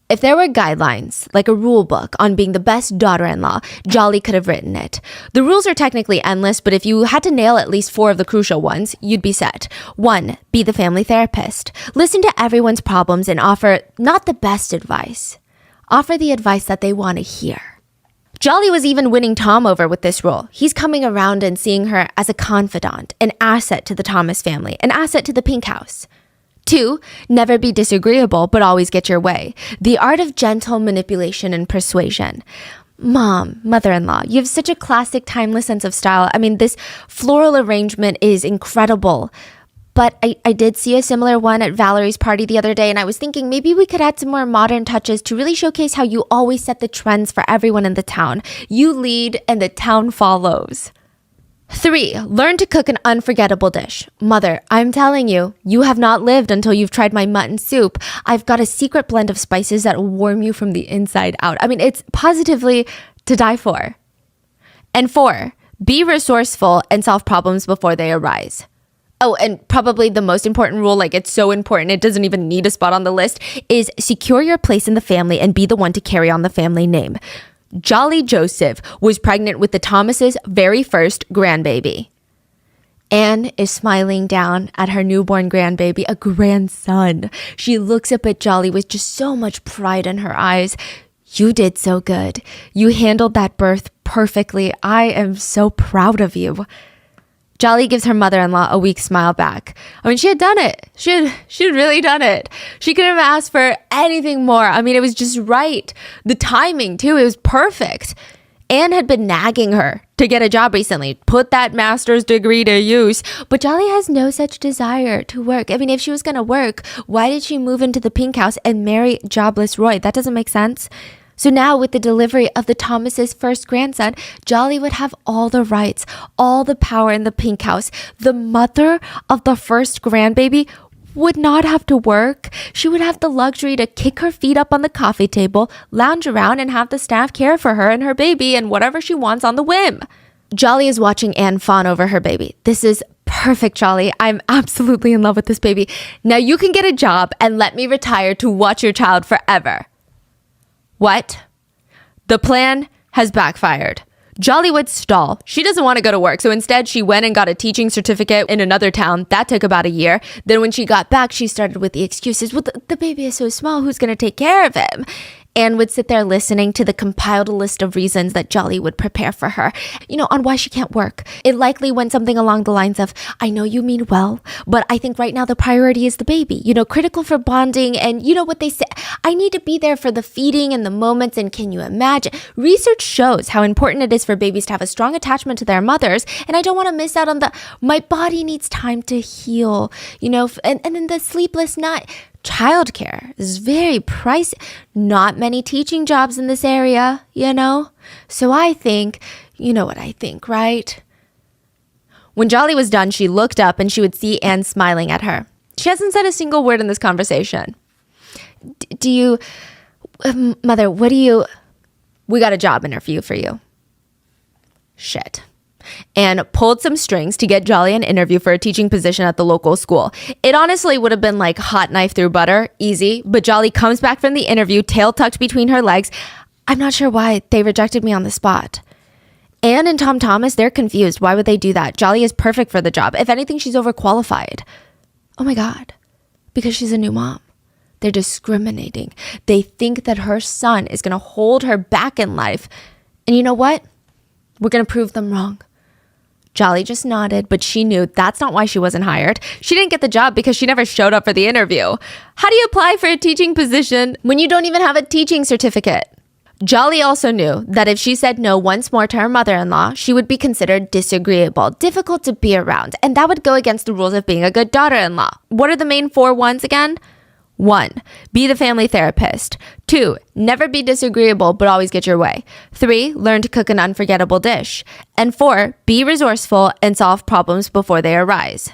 If there were guidelines, like a rule book on being the best daughter-in-law, Jolly could have written it. The rules are technically endless, but if you had to nail at least 4 of the crucial ones, you'd be set. 1, be the family therapist. Listen to everyone's problems and offer not the best advice. Offer the advice that they want to hear. Jolly was even winning Tom over with this role. He's coming around and seeing her as a confidant, an asset to the Thomas family, an asset to the Pink House. 2, never be disagreeable, but always get your way. The art of gentle manipulation and persuasion. Mom, mother-in-law, you have such a classic, timeless sense of style. I mean, this floral arrangement is incredible. But I did see a similar one at Valerie's party the other day, and I was thinking maybe we could add some more modern touches to really showcase how you always set the trends for everyone in the town. You lead and the town follows. 3, learn to cook an unforgettable dish. Mother, I'm telling you, you have not lived until you've tried my mutton soup. I've got a secret blend of spices that will warm you from the inside out. I mean, it's positively to die for. And 4, be resourceful and solve problems before they arise. Oh, and probably the most important rule, like it's so important, it doesn't even need a spot on the list, is secure your place in the family and be the one to carry on the family name. Jolly Joseph was pregnant with the Thomases' very first grandbaby. Anne is smiling down at her newborn grandbaby, a grandson. She looks up at Jolly with just so much pride in her eyes. You did so good. You handled that birth perfectly. I am so proud of you. Jolly gives her mother-in-law a weak smile back. I mean, she had done it. She'd really done it. She couldn't have asked for anything more. I mean, it was just right. The timing, too, it was perfect. Anne had been nagging her to get a job recently. Put that master's degree to use. But Jolly has no such desire to work. I mean, if she was going to work, why did she move into the Pink House and marry jobless Roy? That doesn't make sense. So now with the delivery of the Thomases' first grandson, Jolly would have all the rights, all the power in the Pink House. The mother of the first grandbaby would not have to work. She would have the luxury to kick her feet up on the coffee table, lounge around, and have the staff care for her and her baby and whatever she wants on the whim. Jolly is watching Anne fawn over her baby. This is perfect, Jolly. I'm absolutely in love with this baby. Now you can get a job and let me retire to watch your child forever. What? The plan has backfired. Jolly would stall. She doesn't want to go to work, so instead she went and got a teaching certificate in another town. That took about a year. Then when she got back, she started with the excuses. Well, the baby is so small, who's going to take care of him? Anne would sit there listening to the compiled list of reasons that Jolly would prepare for her, on why she can't work. It likely went something along the lines of, I know you mean well, but I think right now the priority is the baby, critical for bonding. And you know what they say, I need to be there for the feeding and the moments. And can you imagine? Research shows how important it is for babies to have a strong attachment to their mothers. And I don't want to miss out on my body needs time to heal, and then the sleepless night. Childcare is very pricey. Not many teaching jobs in this area, So I think, you know what I think, right? When Jolly was done, she looked up and she would see Anne smiling at her. She hasn't said a single word in this conversation. Mother, we got a job interview for you. Shit. and pulled some strings to get Jolly an interview for a teaching position at the local school. It honestly would have been like hot knife through butter, easy, but Jolly comes back from the interview, tail tucked between her legs. I'm not sure why they rejected me on the spot. Anne and Tom Thomas, they're confused. Why would they do that? Jolly is perfect for the job. If anything, she's overqualified. Oh my God, because she's a new mom. They're discriminating. They think that her son is going to hold her back in life. And you know what? We're going to prove them wrong. Jolly just nodded, but she knew that's not why she wasn't hired. She didn't get the job because she never showed up for the interview. How do you apply for a teaching position when you don't even have a teaching certificate? Jolly also knew that if she said no once more to her mother-in-law, she would be considered disagreeable, difficult to be around, and that would go against the rules of being a good daughter-in-law. What are the main 4 ones again? 1. Be the family therapist. 2. Never be disagreeable but always get your way. 3. Learn to cook an unforgettable dish. And 4. Be resourceful and solve problems before they arise.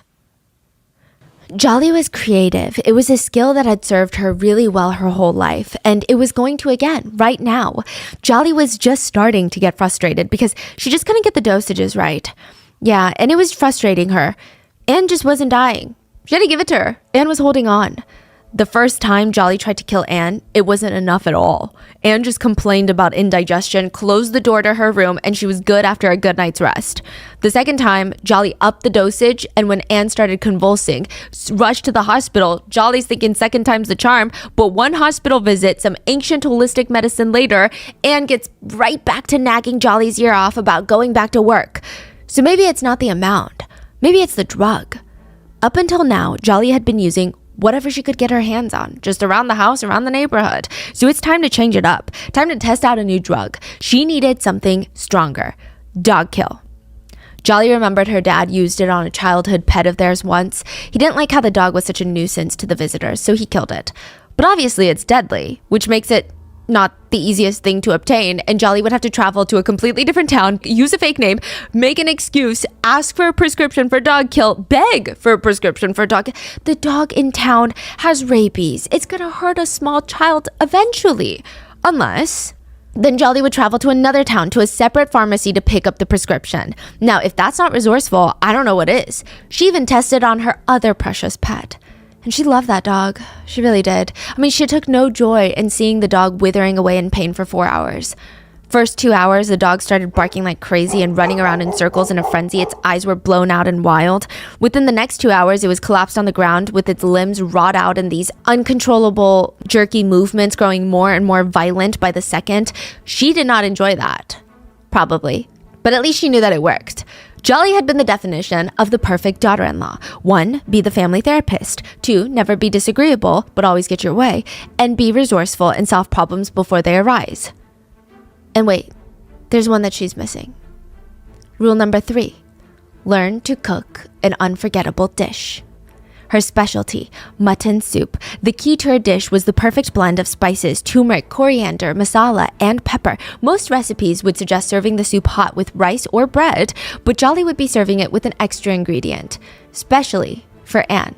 Jolly was creative. It was a skill that had served her really well her whole life, and it was going to again, right now. Jolly was just starting to get frustrated because she just couldn't get the dosages right. Yeah, and it was frustrating her. Anne just wasn't dying. She had to give it to her. Anne was holding on. The first time Jolly tried to kill Anne, it wasn't enough at all. Anne just complained about indigestion, closed the door to her room, and she was good after a good night's rest. The second time, Jolly upped the dosage, and when Anne started convulsing, rushed to the hospital. Jolly's thinking second time's the charm, but one hospital visit, some ancient holistic medicine later, Anne gets right back to nagging Jolly's ear off about going back to work. So maybe it's not the amount. Maybe it's the drug. Up until now, Jolly had been using whatever she could get her hands on, just around the house, around the neighborhood. So it's time to change it up. Time to test out a new drug. She needed something stronger. Dog kill. Jolly remembered her dad used it on a childhood pet of theirs once. He didn't like how the dog was such a nuisance to the visitors, so he killed it. But obviously it's deadly, which makes it not the easiest thing to obtain, and Jolly would have to travel to a completely different town, use a fake name, make an excuse, ask for a prescription for dog kill, beg for a prescription for dog. The dog in town has rabies. It's gonna hurt a small child eventually. Unless, then Jolly would travel to another town, to a separate pharmacy to pick up the prescription. Now, if that's not resourceful, I don't know what is. She even tested on her other precious pet. And she loved that dog. She really did. I mean, she took no joy in seeing the dog withering away in pain for 4 hours. First 2 hours, the dog started barking like crazy and running around in circles in a frenzy. Its eyes were blown out and wild. Within the next 2 hours, it was collapsed on the ground with its limbs wrought out in these uncontrollable, jerky movements growing more and more violent by the second. She did not enjoy that. Probably. But at least she knew that it worked. Jolly had been the definition of the perfect daughter-in-law. 1, be the family therapist. 2, never be disagreeable, but always get your way. And be resourceful and solve problems before they arise. And wait, there's one that she's missing. Rule number 3, learn to cook an unforgettable dish. Her specialty, mutton soup. The key to her dish was the perfect blend of spices, turmeric, coriander, masala, and pepper. Most recipes would suggest serving the soup hot with rice or bread, but Jolly would be serving it with an extra ingredient, specially for Anne.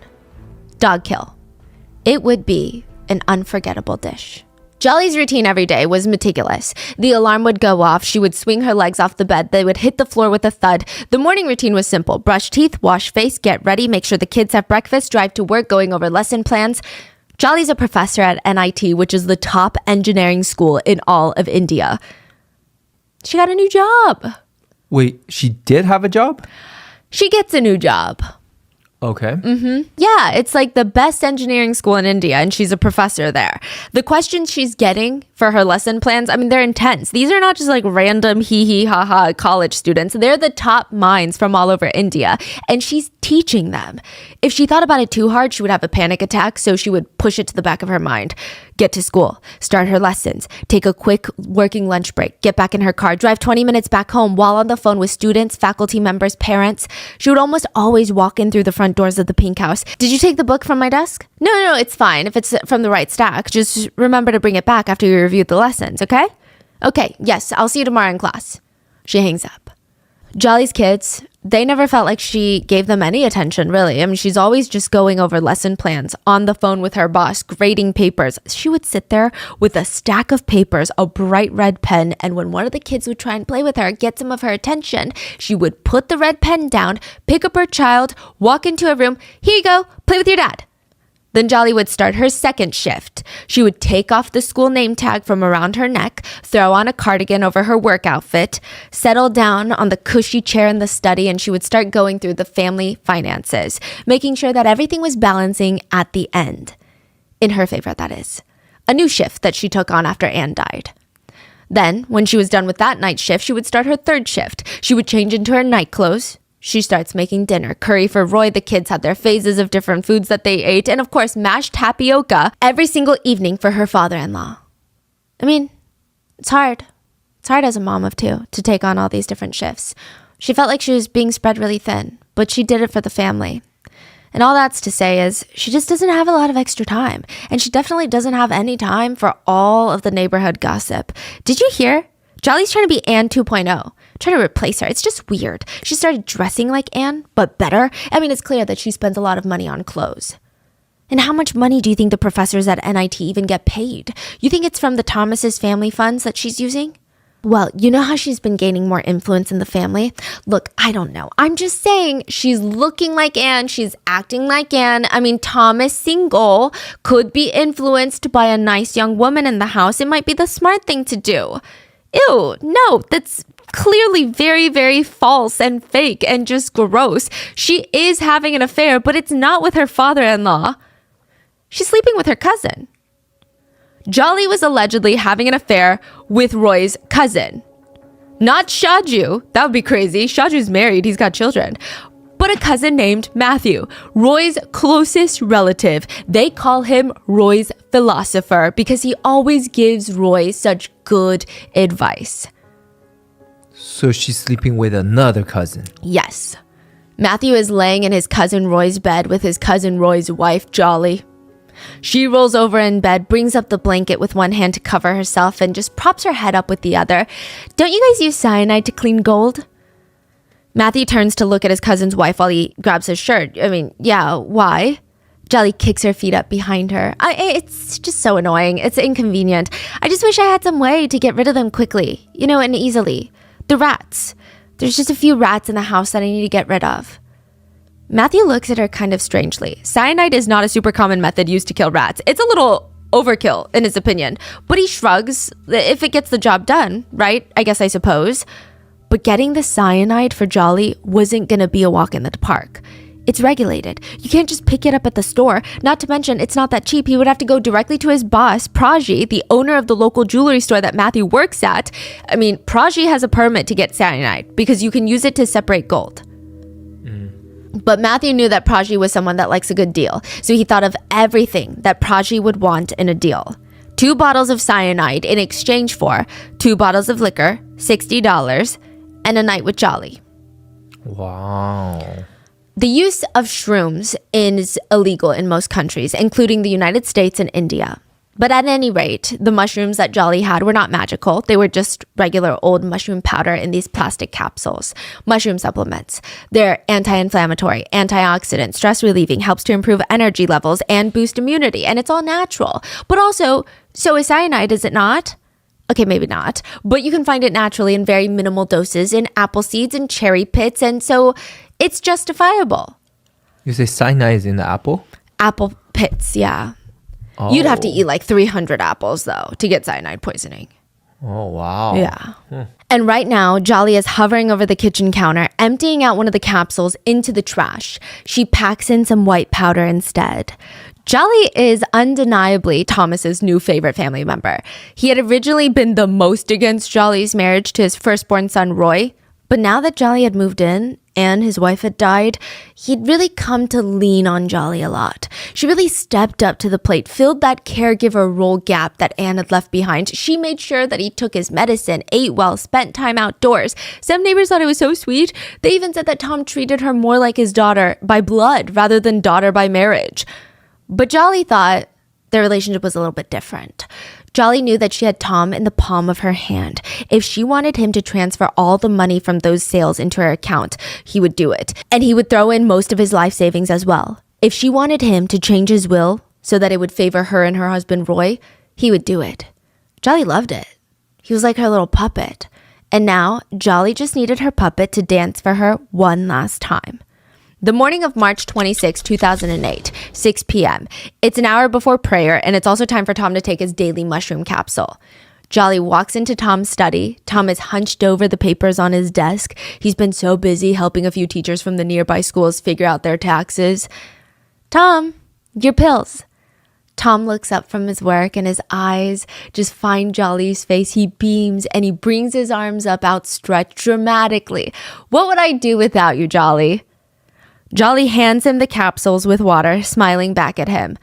Dog kill. It would be an unforgettable dish. Jolly's routine every day was meticulous. The alarm would go off, she would swing her legs off the bed, they would hit the floor with a thud. The morning routine was simple. Brush teeth, wash face, get ready, make sure the kids have breakfast, drive to work, going over lesson plans. Jolly's a professor at NIT, which is the top engineering school in all of India. She got a new job. Wait, she did have a job? She gets a new job. Okay. Yeah, it's like the best engineering school in India, and she's a professor there. The questions she's getting for her lesson plans, I mean, they're intense. These are not just like random hee-hee-ha-ha college students. They're the top minds from all over India, and she's teaching them. If she thought about it too hard, she would have a panic attack, so she would push it to the back of her mind. Get to school, start her lessons, take a quick working lunch break, get back in her car, drive 20 minutes back home while on the phone with students, faculty members, parents. She would almost always walk in through the front doors of the pink house. Did you take the book from my desk? No, it's fine. If it's from the right stack, just remember to bring it back after you reviewed the lessons, okay? Okay, yes, I'll see you tomorrow in class. She hangs up. Jolly's kids, they never felt like she gave them any attention, really. I mean, she's always just going over lesson plans, on the phone with her boss, grading papers. She would sit there with a stack of papers, a bright red pen, and when one of the kids would try and play with her, get some of her attention, she would put the red pen down, pick up her child, walk into a room, here you go, play with your dad. Then Jolly would start her second shift. She would take off the school name tag from around her neck, throw on a cardigan over her work outfit, settle down on the cushy chair in the study, and she would start going through the family finances, making sure that everything was balancing at the end. In her favor, that is. A new shift that she took on after Anne died. Then, when she was done with that night shift, she would start her third shift. She would change into her night clothes. She starts making dinner, curry for Roy. The kids had their phases of different foods that they ate, and of course, mashed tapioca every single evening for her father-in-law. I mean, it's hard. It's hard as a mom of two to take on all these different shifts. She felt like she was being spread really thin, but she did it for the family. And all that's to say is she just doesn't have a lot of extra time, and she definitely doesn't have any time for all of the neighborhood gossip. Did you hear? Jolly's trying to be Anne 2.0. Trying to replace her. It's just weird. She started dressing like Anne, but better. I mean, it's clear that she spends a lot of money on clothes. And how much money do you think the professors at NIT even get paid? You think it's from the Thomas's family funds that she's using? Well, you know how she's been gaining more influence in the family? Look, I don't know. I'm just saying she's looking like Anne. She's acting like Anne. I mean, Thomas single could be influenced by a nice young woman in the house. It might be the smart thing to do. Ew, no, that's clearly very, very false and fake and just gross. She is having an affair, but it's not with her father-in-law. She's sleeping with her cousin. Jolly was allegedly having an affair with Roy's cousin. Not Shaju. That would be crazy. Shaju's married. He's got children. But a cousin named Matthew, Roy's closest relative. They call him Roy's philosopher because he always gives Roy such good advice. So she's sleeping with another cousin. Yes. Matthew is laying in his cousin Roy's bed with his cousin Roy's wife, Jolly. She rolls over in bed, brings up the blanket with one hand to cover herself, and just props her head up with the other. Don't you guys use cyanide to clean gold? Matthew turns to look at his cousin's wife while he grabs his shirt. I mean, yeah, why? Jolly kicks her feet up behind her. It's just so annoying. It's inconvenient. I just wish I had some way to get rid of them quickly, and easily. The rats. There's just a few rats in the house that I need to get rid of. Matthew looks at her kind of strangely. Cyanide is not a super common method used to kill rats. It's a little overkill, in his opinion. But he shrugs. If it gets the job done, right? I suppose. But getting the cyanide for Jolly wasn't going to be a walk in the park. It's regulated. You can't just pick it up at the store. Not to mention, it's not that cheap. He would have to go directly to his boss, Praji, the owner of the local jewelry store that Matthew works at. I mean, Praji has a permit to get cyanide because you can use it to separate gold. But Matthew knew that Praji was someone that likes a good deal. So he thought of everything that Praji would want in a deal. 2 bottles of cyanide in exchange for 2 bottles of liquor, $60, and a night with Jolly. Wow. The use of shrooms is illegal in most countries, including the United States and India. But at any rate, the mushrooms that Jolly had were not magical. They were just regular old mushroom powder in these plastic capsules. Mushroom supplements. They're anti-inflammatory, antioxidant, stress relieving, helps to improve energy levels and boost immunity. And it's all natural. But also, so is cyanide, is it not? Okay, maybe not. But you can find it naturally in very minimal doses in apple seeds and cherry pits. And so it's justifiable. You say cyanide is in the apple? Apple pits, yeah. Oh. You'd have to eat like 300 apples, though, to get cyanide poisoning. Oh, wow. Yeah. And right now, Jolly is hovering over the kitchen counter, emptying out one of the capsules into the trash. She packs in some white powder instead. Jolly is undeniably Thomas's new favorite family member. He had originally been the most against Jolly's marriage to his firstborn son, Roy. But now that Jolly had moved in and his wife had died, he'd really come to lean on Jolly a lot. She really stepped up to the plate, filled that caregiver role gap that Anne had left behind. She made sure that he took his medicine, ate well, spent time outdoors. Some neighbors thought it was so sweet. They even said that Tom treated her more like his daughter by blood rather than daughter by marriage. But Jolly thought their relationship was a little bit different. Jolly knew that she had Tom in the palm of her hand. If she wanted him to transfer all the money from those sales into her account, he would do it. And he would throw in most of his life savings as well. If she wanted him to change his will so that it would favor her and her husband Roy, he would do it. Jolly loved it. He was like her little puppet. And now, Jolly just needed her puppet to dance for her one last time. The morning of March 26, 2008, 6 p.m. It's an hour before prayer, and it's also time for Tom to take his daily mushroom capsule. Jolly walks into Tom's study. Tom is hunched over the papers on his desk. He's been so busy helping a few teachers from the nearby schools figure out their taxes. Tom, your pills. Tom looks up from his work and his eyes just find Jolly's face. He beams and he brings his arms up outstretched dramatically. What would I do without you, Jolly? Jolly hands him the capsules with water, smiling back at him.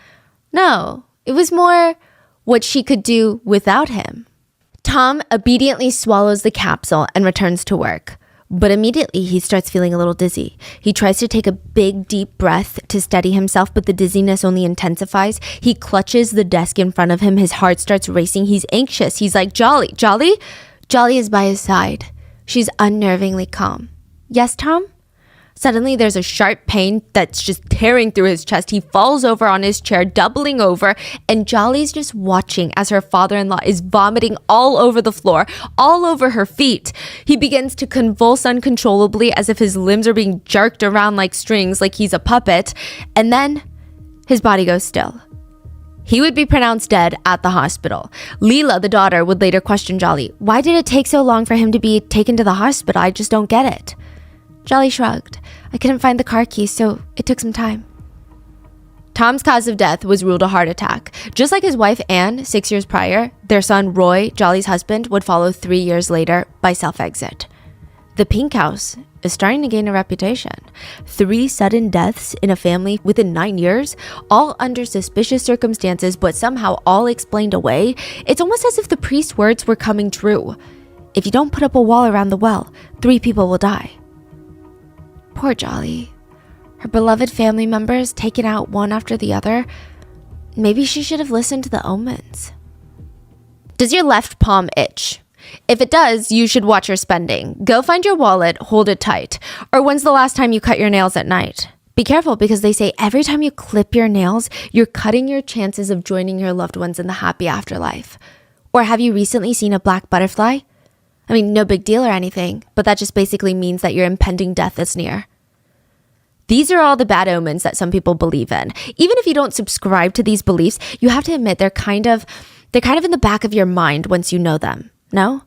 No, it was more what she could do without him. Tom obediently swallows the capsule and returns to work. But immediately he starts feeling a little dizzy. He tries to take a big, deep breath to steady himself, but the dizziness only intensifies. He clutches the desk in front of him. His heart starts racing. He's anxious. He's like, Jolly, Jolly? Jolly is by his side. She's unnervingly calm. Yes, Tom? Suddenly, there's a sharp pain that's just tearing through his chest. He falls over on his chair, doubling over, and Jolly's just watching as her father-in-law is vomiting all over the floor, all over her feet. He begins to convulse uncontrollably as if his limbs are being jerked around like strings, like he's a puppet, and then his body goes still. He would be pronounced dead at the hospital. Leela, the daughter, would later question Jolly. Why did it take so long for him to be taken to the hospital? I just don't get it. Jolly shrugged. I couldn't find the car keys, so it took some time. Tom's cause of death was ruled a heart attack. Just like his wife Anne 6 years prior, their son Roy, Jolly's husband, would follow 3 years later by self-exit. The Pink House is starting to gain a reputation. 3 sudden deaths in a family within 9 years, all under suspicious circumstances, but somehow all explained away. It's almost as if the priest's words were coming true. If you don't put up a wall around the well, 3 people will die. Poor Jolly. Her beloved family members taken out one after the other. Maybe she should have listened to the omens. Does your left palm itch? If it does, you should watch your spending. Go find your wallet, hold it tight. Or when's the last time you cut your nails at night? Be careful because they say every time you clip your nails, you're cutting your chances of joining your loved ones in the happy afterlife. Or have you recently seen a black butterfly? I mean, no big deal or anything, but that just basically means that your impending death is near. These are all the bad omens that some people believe in. Even if you don't subscribe to these beliefs, you have to admit they're kind of in the back of your mind once you know them. No?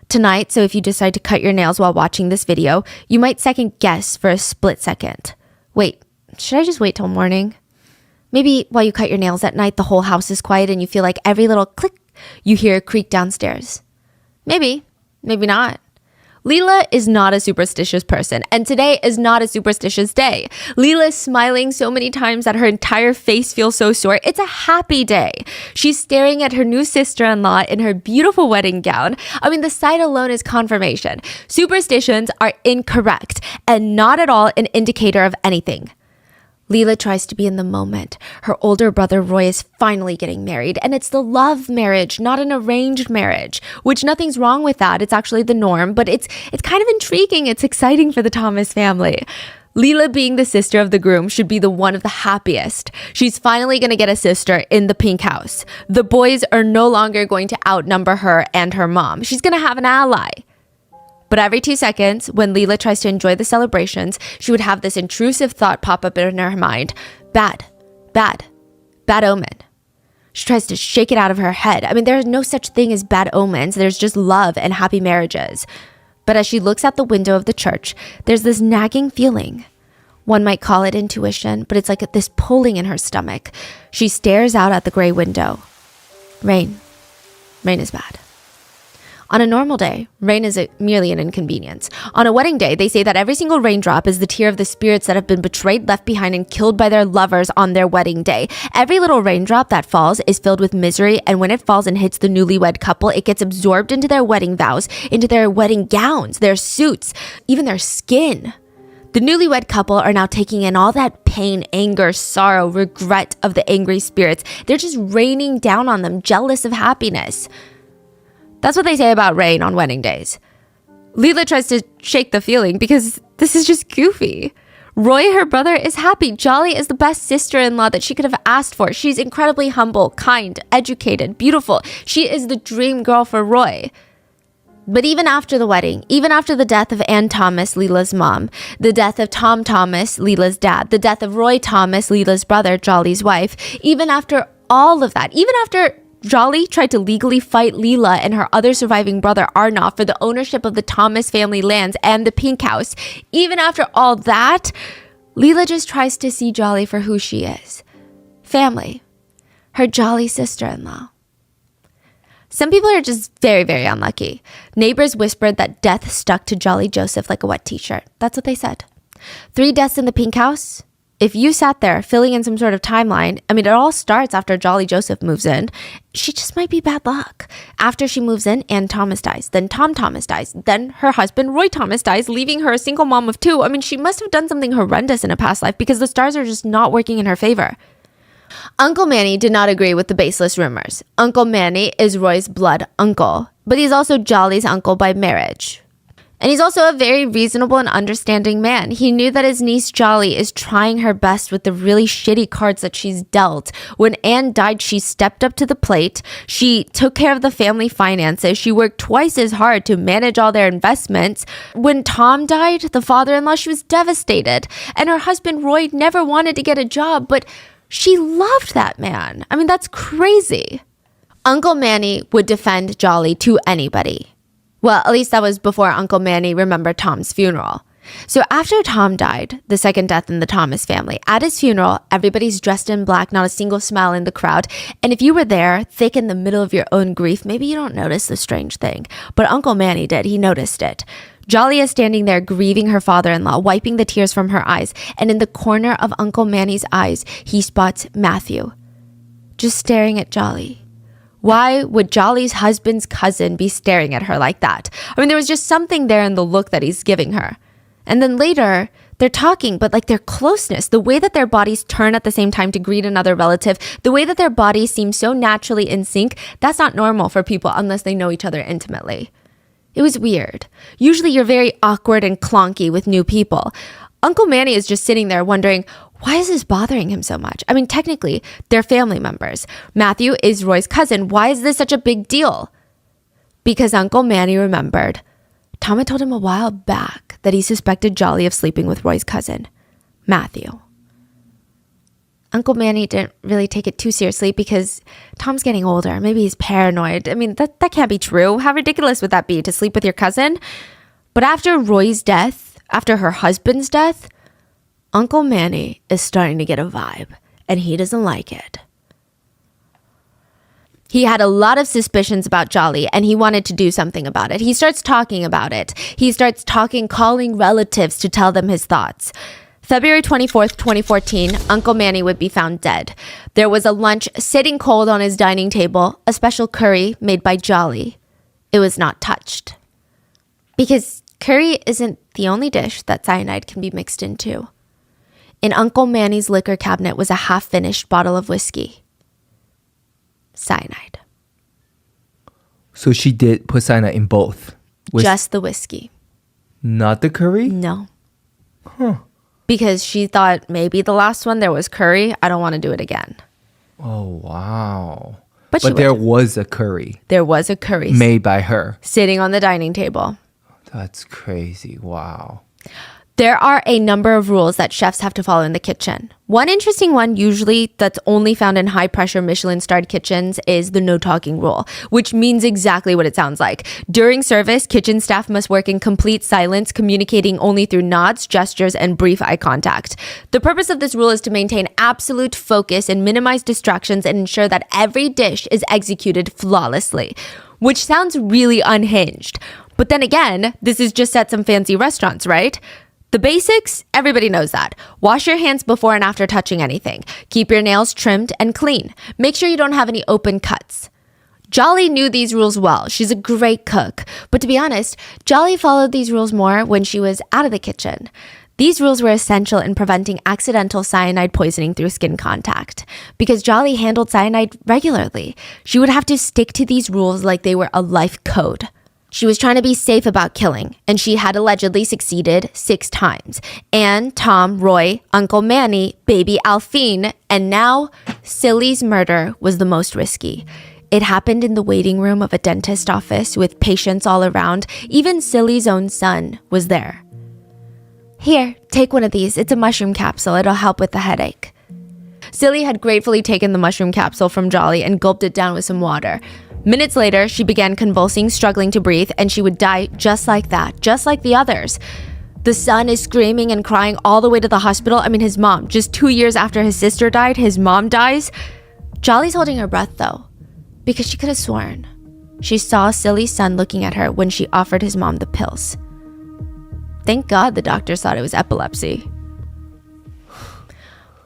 Tonight, so if you decide to cut your nails while watching this video, you might second guess for a split second. Wait, should I just wait till morning? Maybe while you cut your nails at night, the whole house is quiet and you feel like every little click, you hear a creak downstairs. Maybe not. Leela is not a superstitious person, and today is not a superstitious day. Leela is smiling so many times that her entire face feels so sore. It's a happy day. She's staring at her new sister-in-law in her beautiful wedding gown. I mean, the sight alone is confirmation. Superstitions are incorrect and not at all an indicator of anything. Leela tries to be in the moment. Her older brother Roy is finally getting married, and it's the love marriage, not an arranged marriage, which nothing's wrong with that. It's actually the norm, but it's kind of intriguing. It's exciting for the Thomas family. Leela, being the sister of the groom, should be the one of the happiest. She's finally going to get a sister in the Pink House. The boys are no longer going to outnumber her and her mom. She's going to have an ally. But every 2 seconds, when Leela tries to enjoy the celebrations, she would have this intrusive thought pop up in her mind. Bad omen. She tries to shake it out of her head. I mean, there's no such thing as bad omens. There's just love and happy marriages. But as she looks out the window of the church, there's this nagging feeling. One might call it intuition, but it's like this pulling in her stomach. She stares out at the gray window. Rain. Rain is bad. On a normal day, rain is merely an inconvenience. On a wedding day, they say that every single raindrop is the tear of the spirits that have been betrayed, left behind, and killed by their lovers on their wedding day. Every little raindrop that falls is filled with misery, and when it falls and hits the newlywed couple, it gets absorbed into their wedding vows, into their wedding gowns, their suits, even their skin. The newlywed couple are now taking in all that pain, anger, sorrow, regret of the angry spirits. They're just raining down on them, jealous of happiness. That's what they say about rain on wedding days. Leela tries to shake the feeling because this is just goofy. Roy, her brother, is happy. Jolly is the best sister-in-law that she could have asked for. She's incredibly humble, kind, educated, beautiful. She is the dream girl for Roy. But even after the wedding, even after the death of Ann Thomas, Leela's mom, the death of Tom Thomas, Leela's dad, the death of Roy Thomas, Leela's brother, Jolly's wife, even after all of that, even after Jolly tried to legally fight Leela and her other surviving brother Arnav for the ownership of the Thomas family lands and the Pink House, even after all that, Leela just tries to see Jolly for who she is. Family. Her Jolly sister-in-law. Some people are just very, very unlucky. Neighbors whispered that death stuck to Jolly Joseph like a wet t-shirt. That's what they said. 3 deaths in the Pink House. If you sat there filling in some sort of timeline, I mean, it all starts after Jolly Joseph moves in. She just might be bad luck. After she moves in, Ann Thomas dies. Then Tom Thomas dies. Then her husband, Roy Thomas, dies, leaving her a single mom of 2. I mean, she must have done something horrendous in a past life because the stars are just not working in her favor. Uncle Manny did not agree with the baseless rumors. Uncle Manny is Roy's blood uncle, but he's also Jolly's uncle by marriage. And he's also a very reasonable and understanding man. He knew that his niece Jolly is trying her best with the really shitty cards that she's dealt. When Anne died, she stepped up to the plate. She took care of the family finances. She worked twice as hard to manage all their investments. When Tom died, the father-in-law, she was devastated. And her husband Roy never wanted to get a job, but she loved that man. I mean, that's crazy. Uncle Manny would defend Jolly to anybody. Well, at least that was before Uncle Manny remembered Tom's funeral. So after Tom died, the second death in the Thomas family, at his funeral, everybody's dressed in black, not a single smile in the crowd. And if you were there, thick in the middle of your own grief, maybe you don't notice the strange thing. But Uncle Manny did. He noticed it. Jolly is standing there grieving her father-in-law, wiping the tears from her eyes. And in the corner of Uncle Manny's eyes, he spots Matthew, just staring at Jolly. Why would Jolly's husband's cousin be staring at her like that? I mean, there was just something there in the look that he's giving her. And then later, they're talking, but like their closeness, the way that their bodies turn at the same time to greet another relative, the way that their bodies seem so naturally in sync, that's not normal for people unless they know each other intimately. It was weird. Usually you're very awkward and clunky with new people. Uncle Manny is just sitting there wondering, why is this bothering him so much? I mean, technically, they're family members. Matthew is Roy's cousin. Why is this such a big deal? Because Uncle Manny remembered. Tom had told him a while back that he suspected Jolly of sleeping with Roy's cousin, Matthew. Uncle Manny didn't really take it too seriously because Tom's getting older. Maybe he's paranoid. I mean, that can't be true. How ridiculous would that be to sleep with your cousin? But after Roy's death, after her husband's death, Uncle Manny is starting to get a vibe, and he doesn't like it. He had a lot of suspicions about Jolly, and he wanted to do something about it. He starts talking about it. He starts calling relatives to tell them his thoughts. February 24th, 2014, Uncle Manny would be found dead. There was a lunch sitting cold on his dining table, a special curry made by Jolly. It was not touched. Because curry isn't the only dish that cyanide can be mixed into. In Uncle Manny's liquor cabinet was a half-finished bottle of whiskey. Cyanide. So she did put cyanide in both? Just the whiskey. Not the curry? No. Huh. Because she thought maybe the last one there was curry. I don't want to do it again. Oh, wow. But there was a curry. There was a curry. Made by her. Sitting on the dining table. That's crazy. Wow. There are a number of rules that chefs have to follow in the kitchen. One interesting one, usually that's only found in high-pressure Michelin-starred kitchens, is the no-talking rule, which means exactly what it sounds like. During service, kitchen staff must work in complete silence, communicating only through nods, gestures, and brief eye contact. The purpose of this rule is to maintain absolute focus and minimize distractions and ensure that every dish is executed flawlessly, which sounds really unhinged. But then again, this is just at some fancy restaurants, right? The basics, everybody knows that. Wash your hands before and after touching anything. Keep your nails trimmed and clean. Make sure you don't have any open cuts. Jolly knew these rules well. She's a great cook. But to be honest, Jolly followed these rules more when she was out of the kitchen. These rules were essential in preventing accidental cyanide poisoning through skin contact. Because Jolly handled cyanide regularly, she would have to stick to these rules like they were a life code. She was trying to be safe about killing, and she had allegedly succeeded 6 times. Anne, Tom, Roy, Uncle Manny, baby Alphine, and now Silly's murder was the most risky. It happened in the waiting room of a dentist office with patients all around. Even Silly's own son was there. Here, take one of these. It's a mushroom capsule. It'll help with the headache. Silly had gratefully taken the mushroom capsule from Jolly and gulped it down with some water. Minutes later, she began convulsing, struggling to breathe, and she would die just like that, just like the others. The son is screaming and crying all the way to the hospital. I mean, his mom, just 2 years after his sister died, his mom dies. Jolly's holding her breath, though, because she could have sworn she saw Silly's son looking at her when she offered his mom the pills. Thank God the doctors thought it was epilepsy.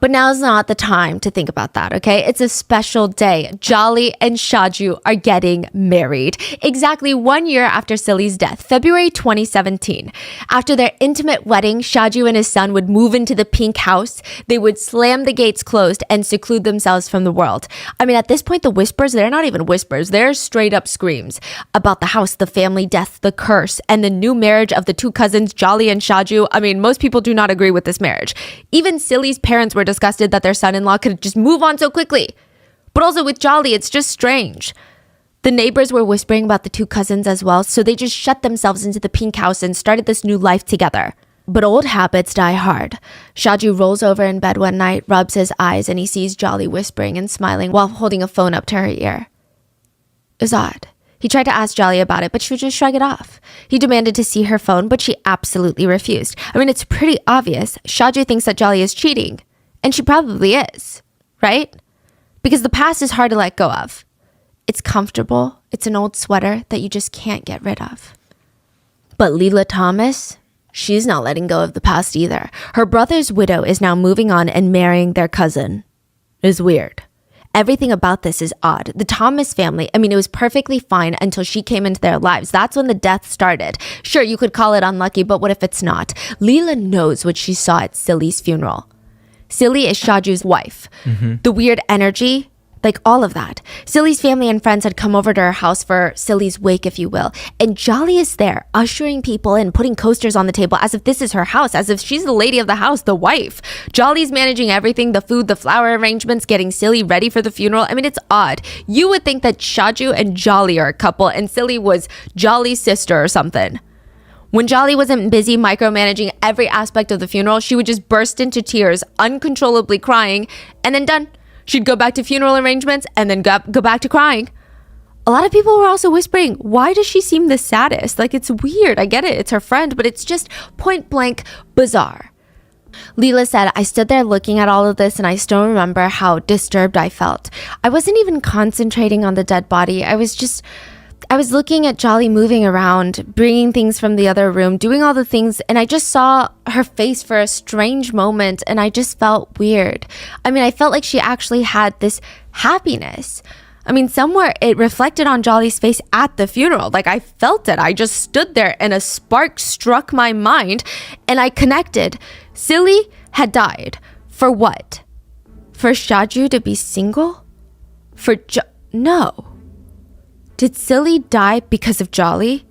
But now's not the time to think about that, okay? It's a special day. Jolly and Shaju are getting married. Exactly 1 year after Silly's death, February 2017. After their intimate wedding, Shaju and his son would move into the pink house. They would slam the gates closed and seclude themselves from the world. I mean, at this point, the whispers, they're not even whispers. They're straight up screams about the house, the family death, the curse, and the new marriage of the 2 cousins, Jolly and Shaju. I mean, most people do not agree with this marriage. Even Silly's parents were disgusted that their son-in-law could just move on so quickly. But also with Jolly, it's just strange. The neighbors were whispering about the 2 cousins as well, so they just shut themselves into the pink house and started this new life together. But old habits die hard. Shaju rolls over in bed one night, rubs his eyes, and he sees Jolly whispering and smiling while holding a phone up to her ear. It was odd. He tried to ask Jolly about it, but she would just shrug it off. He demanded to see her phone, but she absolutely refused. I mean, it's pretty obvious. Shaju thinks that Jolly is cheating. And she probably is, right? Because the past is hard to let go of. It's comfortable. It's an old sweater that you just can't get rid of. But Leela Thomas, she's not letting go of the past either. Her brother's widow is now moving on and marrying their cousin. It's weird. Everything about this is odd. The Thomas family, I mean, it was perfectly fine until she came into their lives. That's when the death started. Sure, you could call it unlucky, but what if it's not? Leela knows what she saw at Silly's funeral. Silly is Shaju's wife. The weird energy, like all of that. Silly's family and friends had come over to her house for Silly's wake, if you will. And Jolly is there, ushering people in, putting coasters on the table as if this is her house, as if she's the lady of the house, the wife. Jolly's managing everything, the food, the flower arrangements, getting Silly ready for the funeral. I mean, it's odd. You would think that Shaju and Jolly are a couple and Silly was Jolly's sister or something. When Jolly wasn't busy micromanaging every aspect of the funeral, she would just burst into tears, uncontrollably crying, and then done. She'd go back to funeral arrangements and then go back to crying. A lot of people were also whispering, why does she seem the saddest? Like, it's weird. I get it. It's her friend, but it's just point blank bizarre. Leela said, I stood there looking at all of this and I still remember how disturbed I felt. I wasn't even concentrating on the dead body. I was looking at Jolly moving around, bringing things from the other room, doing all the things, and I just saw her face for a strange moment, and I just felt weird. I mean, I felt like she actually had this happiness. I mean, somewhere it reflected on Jolly's face at the funeral. Like, I felt it. I just stood there, and a spark struck my mind, and I connected. Silly had died. For what? For Shaju to be single? No. Did Silly die because of Jolly?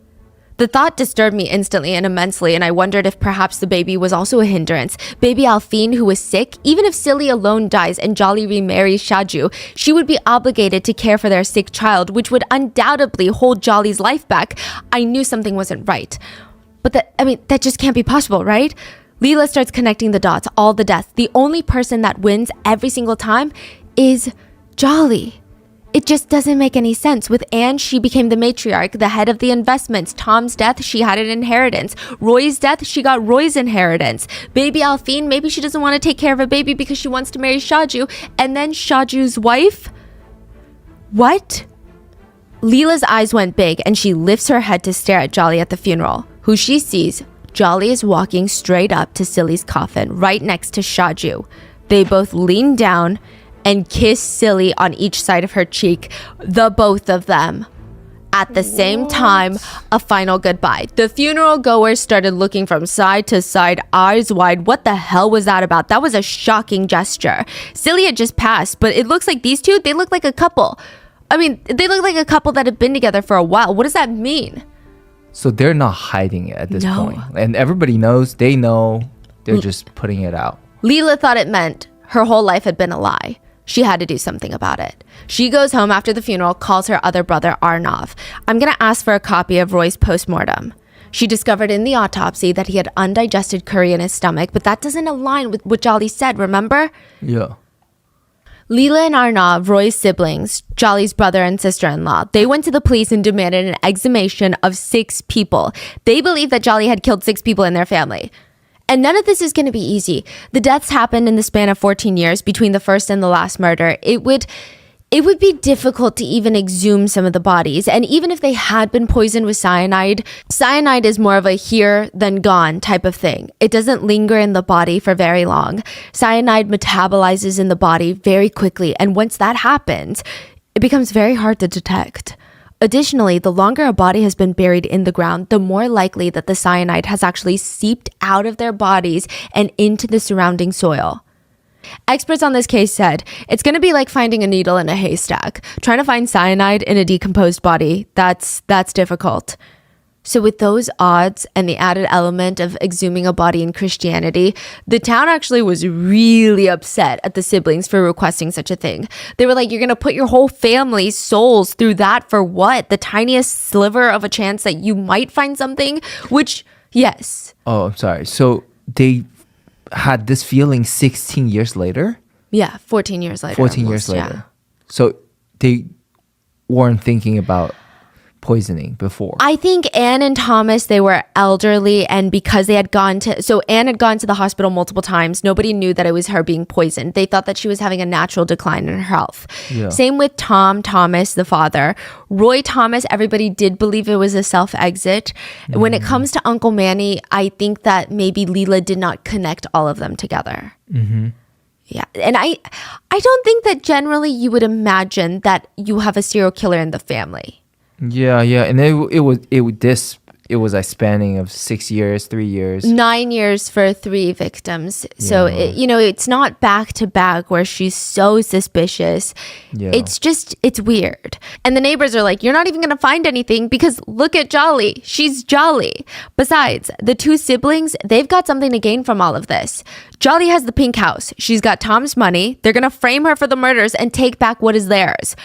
The thought disturbed me instantly and immensely, and I wondered if perhaps the baby was also a hindrance. Baby Alphine, who was sick, even if Silly alone dies and Jolly remarries Shaju, she would be obligated to care for their sick child, which would undoubtedly hold Jolly's life back. I knew something wasn't right. But that just can't be possible, right? Leela starts connecting the dots, all the deaths. The only person that wins every single time is Jolly. It just doesn't make any sense. With Anne, she became the matriarch, the head of the investments. Tom's death, she had an inheritance. Roy's death, she got Roy's inheritance. Baby Alphine, maybe she doesn't want to take care of a baby because she wants to marry Shaju. And then Shaju's wife? What? Leela's eyes went big and she lifts her head to stare at Jolly at the funeral, who she sees. Jolly is walking straight up to Silly's coffin, right next to Shaju. They both lean down and kiss Silly on each side of her cheek, the both of them. At the same time, a final goodbye. The funeral goers started looking from side to side, eyes wide. What the hell was that about? That was a shocking gesture. Silly had just passed, but it looks like these two, they look like a couple. I mean, they look like a couple that have been together for a while. What does that mean? So they're not hiding it at this point. And everybody knows, they know, they're just putting it out. Leela thought it meant her whole life had been a lie. She had to do something about it. She goes home after the funeral, calls her other brother Arnav. I'm going to ask for a copy of Roy's postmortem. She discovered in the autopsy that he had undigested curry in his stomach, but that doesn't align with what Jolly said, remember? Yeah. Leela and Arnav, Roy's siblings, Jolly's brother and sister-in-law, they went to the police and demanded an exhumation of 6 people. They believed that Jolly had killed 6 people in their family. And none of this is going to be easy. The deaths happened in the span of 14 years between the first and the last murder. It would be difficult to even exhume some of the bodies. And even if they had been poisoned with cyanide, cyanide is more of a here then gone type of thing. It doesn't linger in the body for very long. Cyanide metabolizes in the body very quickly. And once that happens, it becomes very hard to detect. Additionally, the longer a body has been buried in the ground, the more likely that the cyanide has actually seeped out of their bodies and into the surrounding soil. Experts on this case said, it's going to be like finding a needle in a haystack. Trying to find cyanide in a decomposed body, that's difficult. So with those odds and the added element of exhuming a body in Christianity, the town actually was really upset at the siblings for requesting such a thing. They were like, you're going to put your whole family's souls through that for what? The tiniest sliver of a chance that you might find something? Which, yes. Oh, I'm sorry. So they had this feeling 16 years later? Yeah, 14 years later. 14 years later. Yeah. So they weren't thinking about poisoning before. I think Anne and Thomas, they were elderly, and because they had Anne had gone to the hospital multiple times, nobody knew that it was her being poisoned. They thought that she was having a natural decline in her health. Yeah. Same with Thomas, the father. Roy Thomas, everybody did believe it was a self-exit. When it comes to Uncle Manny, I think that maybe Leela did not connect all of them together. Yeah, and I don't think that generally you would imagine that you have a serial killer in the family. Yeah, and it was a spanning of 6 years, 3 years, 9 years for 3 victims. So it's not back to back where she's so suspicious. Yeah. It's weird. And the neighbors are like, you're not even gonna find anything because look at Jolly. She's Jolly. Besides, the 2 siblings, they've got something to gain from all of this. Jolly has the pink house. She's got Tom's money. They're gonna frame her for the murders and take back what is theirs.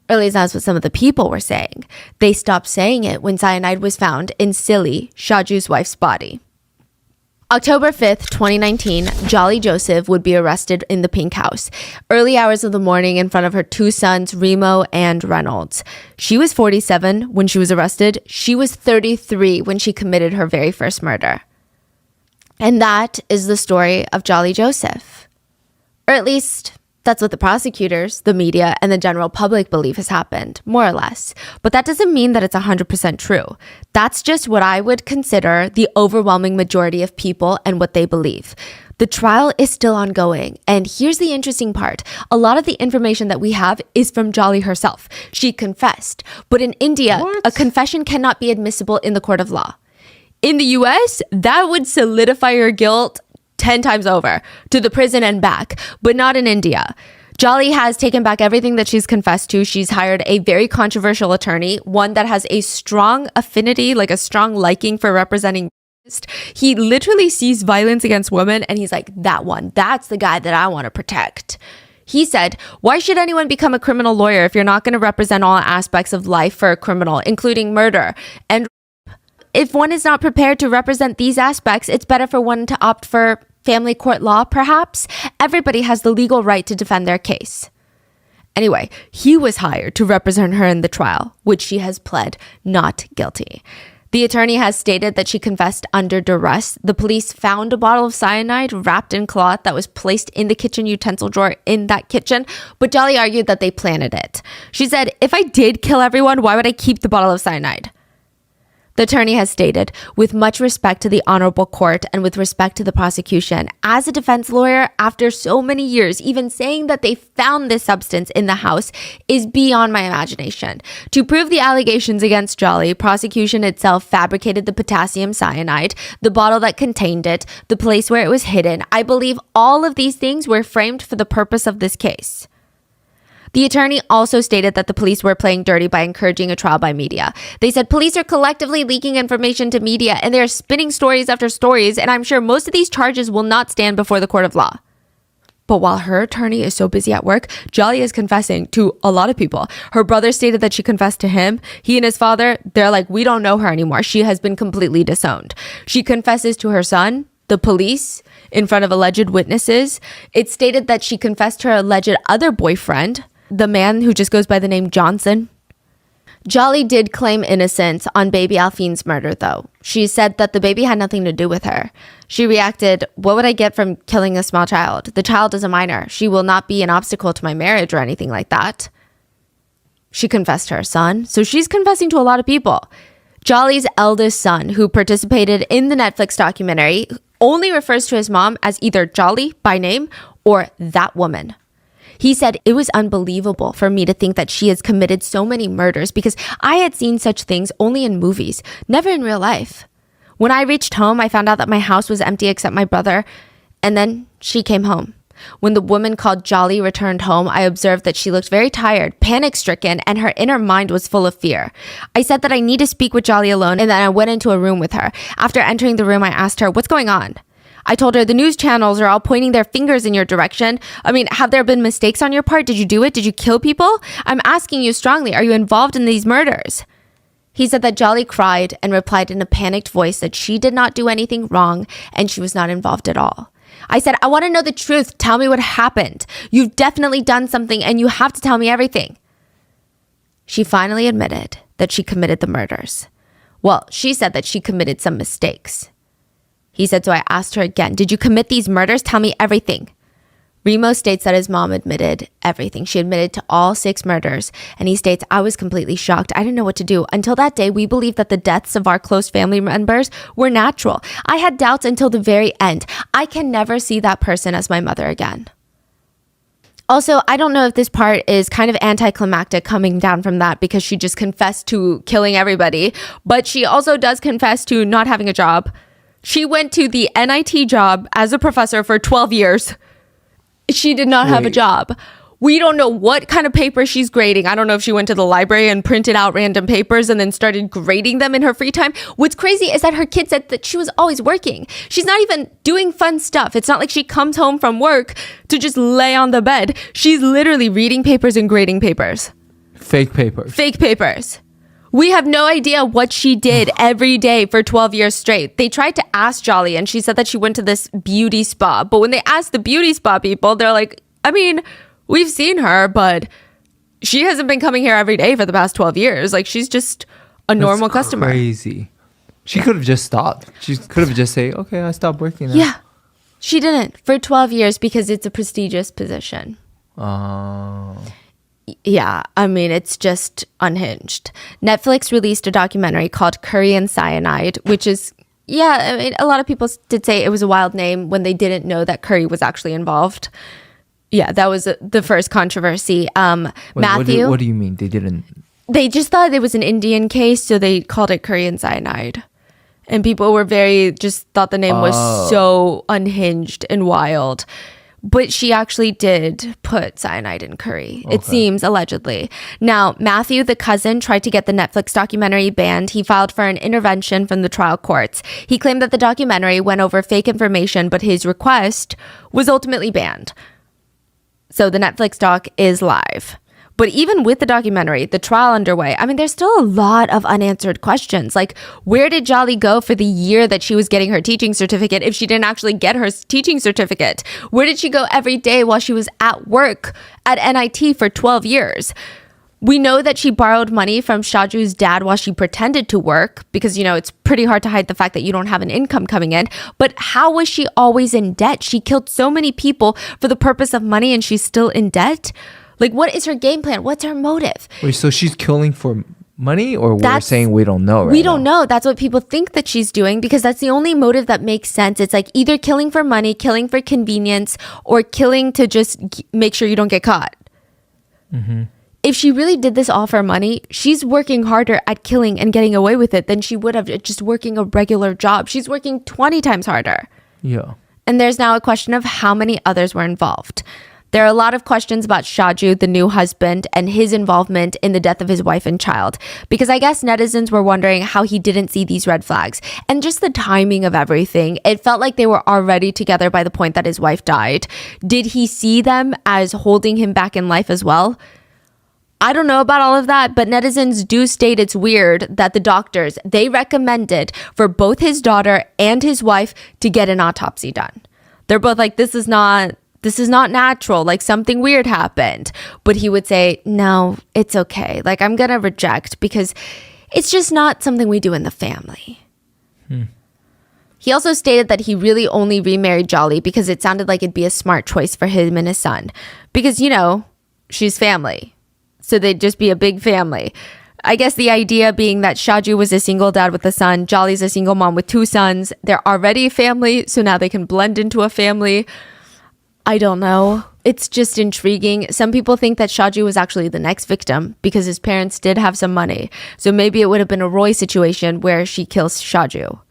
Or at least that's what some of the people were saying. They stopped saying it when cyanide was found in Silly, Shaju's wife's body. October 5th, 2019, Jolly Joseph would be arrested in the pink house. Early hours of the morning in front of her 2 sons, Remo and Reynolds. She was 47 when she was arrested. She was 33 when she committed her very first murder. And that is the story of Jolly Joseph. Or at least that's what the prosecutors, the media, and the general public believe has happened, more or less. But that doesn't mean that it's 100% true. That's just what I would consider the overwhelming majority of people and what they believe. The trial is still ongoing. And here's the interesting part. A lot of the information that we have is from Jolly herself. She confessed. But in India, a confession cannot be admissible in the court of law. In the US, that would solidify your guilt 10 times over to the prison and back, but not in India. Jolly has taken back everything that she's confessed to. She's hired a very controversial attorney, one that has a strong affinity, like a strong liking for representing. He literally sees violence against women and he's like, that's the guy that I want to protect. He said, why should anyone become a criminal lawyer if you're not going to represent all aspects of life for a criminal, including murder and if one is not prepared to represent these aspects, it's better for one to opt for family court law, perhaps. Everybody has the legal right to defend their case. Anyway, he was hired to represent her in the trial, which she has pled not guilty. The attorney has stated that she confessed under duress. The police found a bottle of cyanide wrapped in cloth that was placed in the kitchen utensil drawer in that kitchen, but Jolly argued that they planted it. She said, if I did kill everyone, why would I keep the bottle of cyanide? The attorney has stated, with much respect to the honorable court and with respect to the prosecution, as a defense lawyer, after so many years, even saying that they found this substance in the house is beyond my imagination. To prove the allegations against Jolly, prosecution itself fabricated the potassium cyanide, the bottle that contained it, the place where it was hidden. I believe all of these things were framed for the purpose of this case. The attorney also stated that the police were playing dirty by encouraging a trial by media. They said police are collectively leaking information to media and they're spinning stories after stories, and I'm sure most of these charges will not stand before the court of law. But while her attorney is so busy at work, Jolly is confessing to a lot of people. Her brother stated that she confessed to him. He and his father, they're like, we don't know her anymore. She has been completely disowned. She confesses to her son, the police, in front of alleged witnesses. It's stated that she confessed to her alleged other boyfriend, the man who just goes by the name Johnson. Jolly did claim innocence on baby Alfine's murder, though. She said that the baby had nothing to do with her. She reacted, "What would I get from killing a small child? The child is a minor. She will not be an obstacle to my marriage or anything like that." She confessed to her son, so she's confessing to a lot of people. Jolly's eldest son, who participated in the Netflix documentary, only refers to his mom as either Jolly by name or that woman. He said, "It was unbelievable for me to think that she has committed so many murders because I had seen such things only in movies, never in real life. When I reached home, I found out that my house was empty except my brother, and then she came home. When the woman called Jolly returned home, I observed that she looked very tired, panic-stricken, and her inner mind was full of fear. I said that I need to speak with Jolly alone, and then I went into a room with her. After entering the room, I asked her, 'What's going on?' I told her, 'The news channels are all pointing their fingers in your direction. I mean, have there been mistakes on your part? Did you do it? Did you kill people? I'm asking you strongly, are you involved in these murders?' He said that Jolly cried and replied in a panicked voice that she did not do anything wrong and she was not involved at all. I said, 'I want to know the truth. Tell me what happened. You've definitely done something and you have to tell me everything.' She finally admitted that she committed the murders. Well, she said that she committed some mistakes. He said, so I asked her again, 'Did you commit these murders? Tell me everything.' Remo states that his mom admitted everything. She admitted to all 6 murders. And he states, 'I was completely shocked. I didn't know what to do. Until that day, we believed that the deaths of our close family members were natural. I had doubts until the very end. I can never see that person as my mother again.' Also, I don't know if this part is kind of anticlimactic coming down from that because she just confessed to killing everybody. But she also does confess to not having a job. She went to the NIT job as a professor for 12 years. She did not have a job. We don't know what kind of paper she's grading. I don't know if she went to the library and printed out random papers and then started grading them in her free time. What's crazy is that her kid said that she was always working. She's not even doing fun stuff. It's not like she comes home from work to just lay on the bed. She's literally reading papers and grading papers. Fake papers. Fake papers. We have no idea what she did every day for 12 years straight. They tried to ask Jolly and she said that she went to this beauty spa. But when they asked the beauty spa people, they're like, I mean, we've seen her, but she hasn't been coming here every day for the past 12 years. Like, she's just a normal customer. Crazy. She could have just stopped. She could have just said, okay, I stopped working now. Yeah. She didn't for 12 years because it's a prestigious position. Oh. Yeah, I mean, it's just unhinged. Netflix released a documentary called Curry and Cyanide, which is, yeah, I mean, a lot of people did say it was a wild name when they didn't know that Curry was actually involved. Yeah, that was the first controversy. Matthew. What do you mean? They didn't? They just thought it was an Indian case, so they called it Curry and Cyanide. And people were just thought the name was so unhinged and wild. But she actually did put cyanide in curry, it seems, allegedly. Now, Matthew, the cousin, tried to get the Netflix documentary banned. He filed for an intervention from the trial courts. He claimed that the documentary went over fake information, but his request was ultimately banned. So the Netflix doc is live. But even with the documentary, the trial underway, I mean, there's still a lot of unanswered questions. Like, where did Jolly go for the year that she was getting her teaching certificate if she didn't actually get her teaching certificate? Where did she go every day while she was at work at NIT for 12 years? We know that she borrowed money from Shaju's dad while she pretended to work because, you know, it's pretty hard to hide the fact that you don't have an income coming in. But how was she always in debt? She killed so many people for the purpose of money and she's still in debt? Like, what is her game plan? What's her motive? Wait, so she's killing for money, or we're That's- saying we don't know? We don't know. That's what people think that she's doing because that's the only motive that makes sense. It's like either killing for money, killing for convenience, or killing to just make sure you don't get caught. If she really did this all for money, she's working harder at killing and getting away with it than she would have just working a regular job. She's working 20 times harder. Yeah. And there's now a question of how many others were involved. There are a lot of questions about Shaju, the new husband, and his involvement in the death of his wife and child. Because I guess netizens were wondering how he didn't see these red flags. And just the timing of everything. It felt like they were already together by the point that his wife died. Did he see them as holding him back in life as well? I don't know about all of that, but netizens do state it's weird that the doctors, they recommended for both his daughter and his wife to get an autopsy done. They're both like, this is not natural, like something weird happened. But he would say, no, it's okay. Like, I'm going to reject because it's just not something we do in the family. He also stated that he really only remarried Jolly because it sounded like it'd be a smart choice for him and his son. Because, you know, she's family. So they'd just be a big family. I guess the idea being that Shaju was a single dad with a son, Jolly's a single mom with 2 sons. They're already a family, so now they can blend into a family. I don't know. It's just intriguing. Some people think that Shaju was actually the next victim because his parents did have some money. So maybe it would have been a Roy situation where she kills Shaju.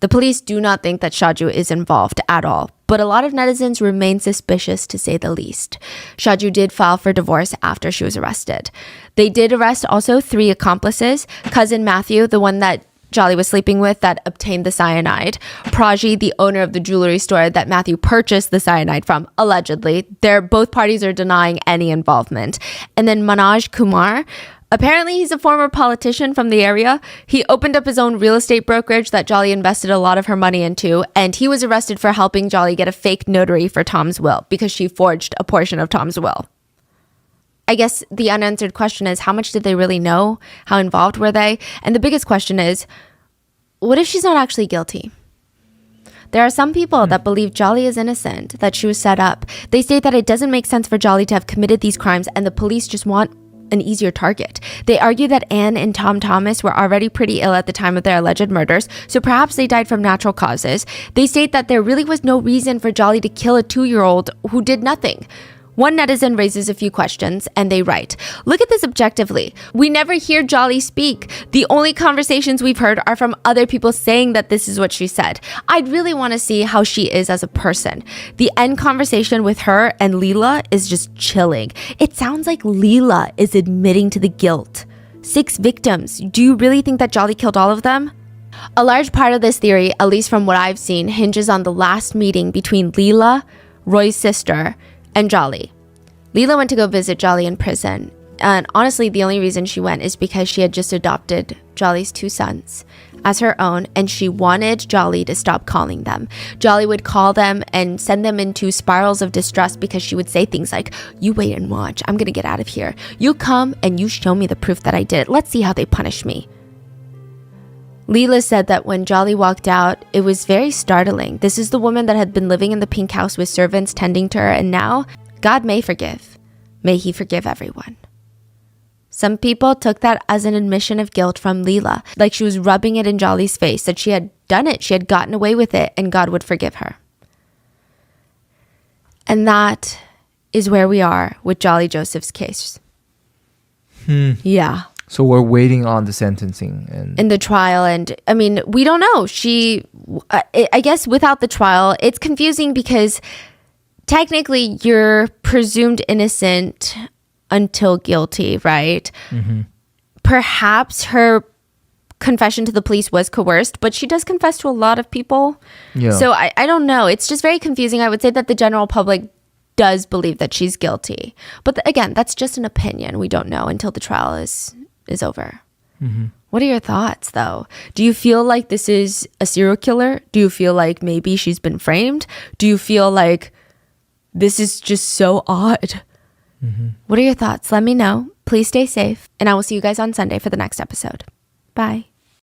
The police do not think that Shaju is involved at all, but a lot of netizens remain suspicious to say the least. Shaju did file for divorce after she was arrested. They did arrest also 3 accomplices, cousin Matthew, the one that Jolly was sleeping with that obtained the cyanide, Praji, the owner of the jewelry store that Matthew purchased the cyanide from, allegedly. Both parties are denying any involvement. And then Manoj Kumar. Apparently, he's a former politician from the area. He opened up his own real estate brokerage that Jolly invested a lot of her money into, and he was arrested for helping Jolly get a fake notary for Tom's will because she forged a portion of Tom's will. I guess the unanswered question is, how much did they really know? How involved were they? And the biggest question is, what if she's not actually guilty? There are some people that believe Jolly is innocent, that she was set up. They state that it doesn't make sense for Jolly to have committed these crimes, and the police just want an easier target. They argue that Anne and Tom Thomas were already pretty ill at the time of their alleged murders, so perhaps they died from natural causes. They state that there really was no reason for Jolly to kill a 2-year-old who did nothing. One netizen raises a few questions, and they write, look at this objectively. We never hear Jolly speak. The only conversations we've heard are from other people saying that this is what she said. I'd really want to see how she is as a person. The end conversation with her and Leela is just chilling. It sounds like Leela is admitting to the guilt. 6 victims. Do you really think that Jolly killed all of them? A large part of this theory, at least from what I've seen, hinges on the last meeting between Leela, Roy's sister, and Jolly. Leela went to go visit Jolly in prison. And honestly, the only reason she went is because she had just adopted Jolly's 2 sons as her own, and she wanted Jolly to stop calling them. Jolly would call them and send them into spirals of distress because she would say things like, you wait and watch, I'm gonna get out of here. You come and you show me the proof that I did it. Let's see how they punish me. Leela said that when Jolly walked out, it was very startling. This is the woman that had been living in the pink house with servants tending to her, and now, God may forgive. May he forgive everyone. Some people took that as an admission of guilt from Leela, like she was rubbing it in Jolly's face, that she had done it, she had gotten away with it, and God would forgive her. And that is where we are with Jolly Joseph's case. Yeah. So we're waiting on the sentencing and in the trial, and I mean, we don't know. I guess without the trial, it's confusing because technically you're presumed innocent until guilty, right? Perhaps her confession to the police was coerced, but she does confess to a lot of people. Yeah. So I don't know. It's just very confusing. I would say that the general public does believe that she's guilty. But again, that's just an opinion. We don't know until the trial is over. What are your thoughts, though? Do you feel like this is a serial killer? Do you feel like maybe she's been framed? Do you feel like this is just so odd? What are your thoughts? Let me know. Please stay safe. And I will see you guys on Sunday for the next episode. Bye.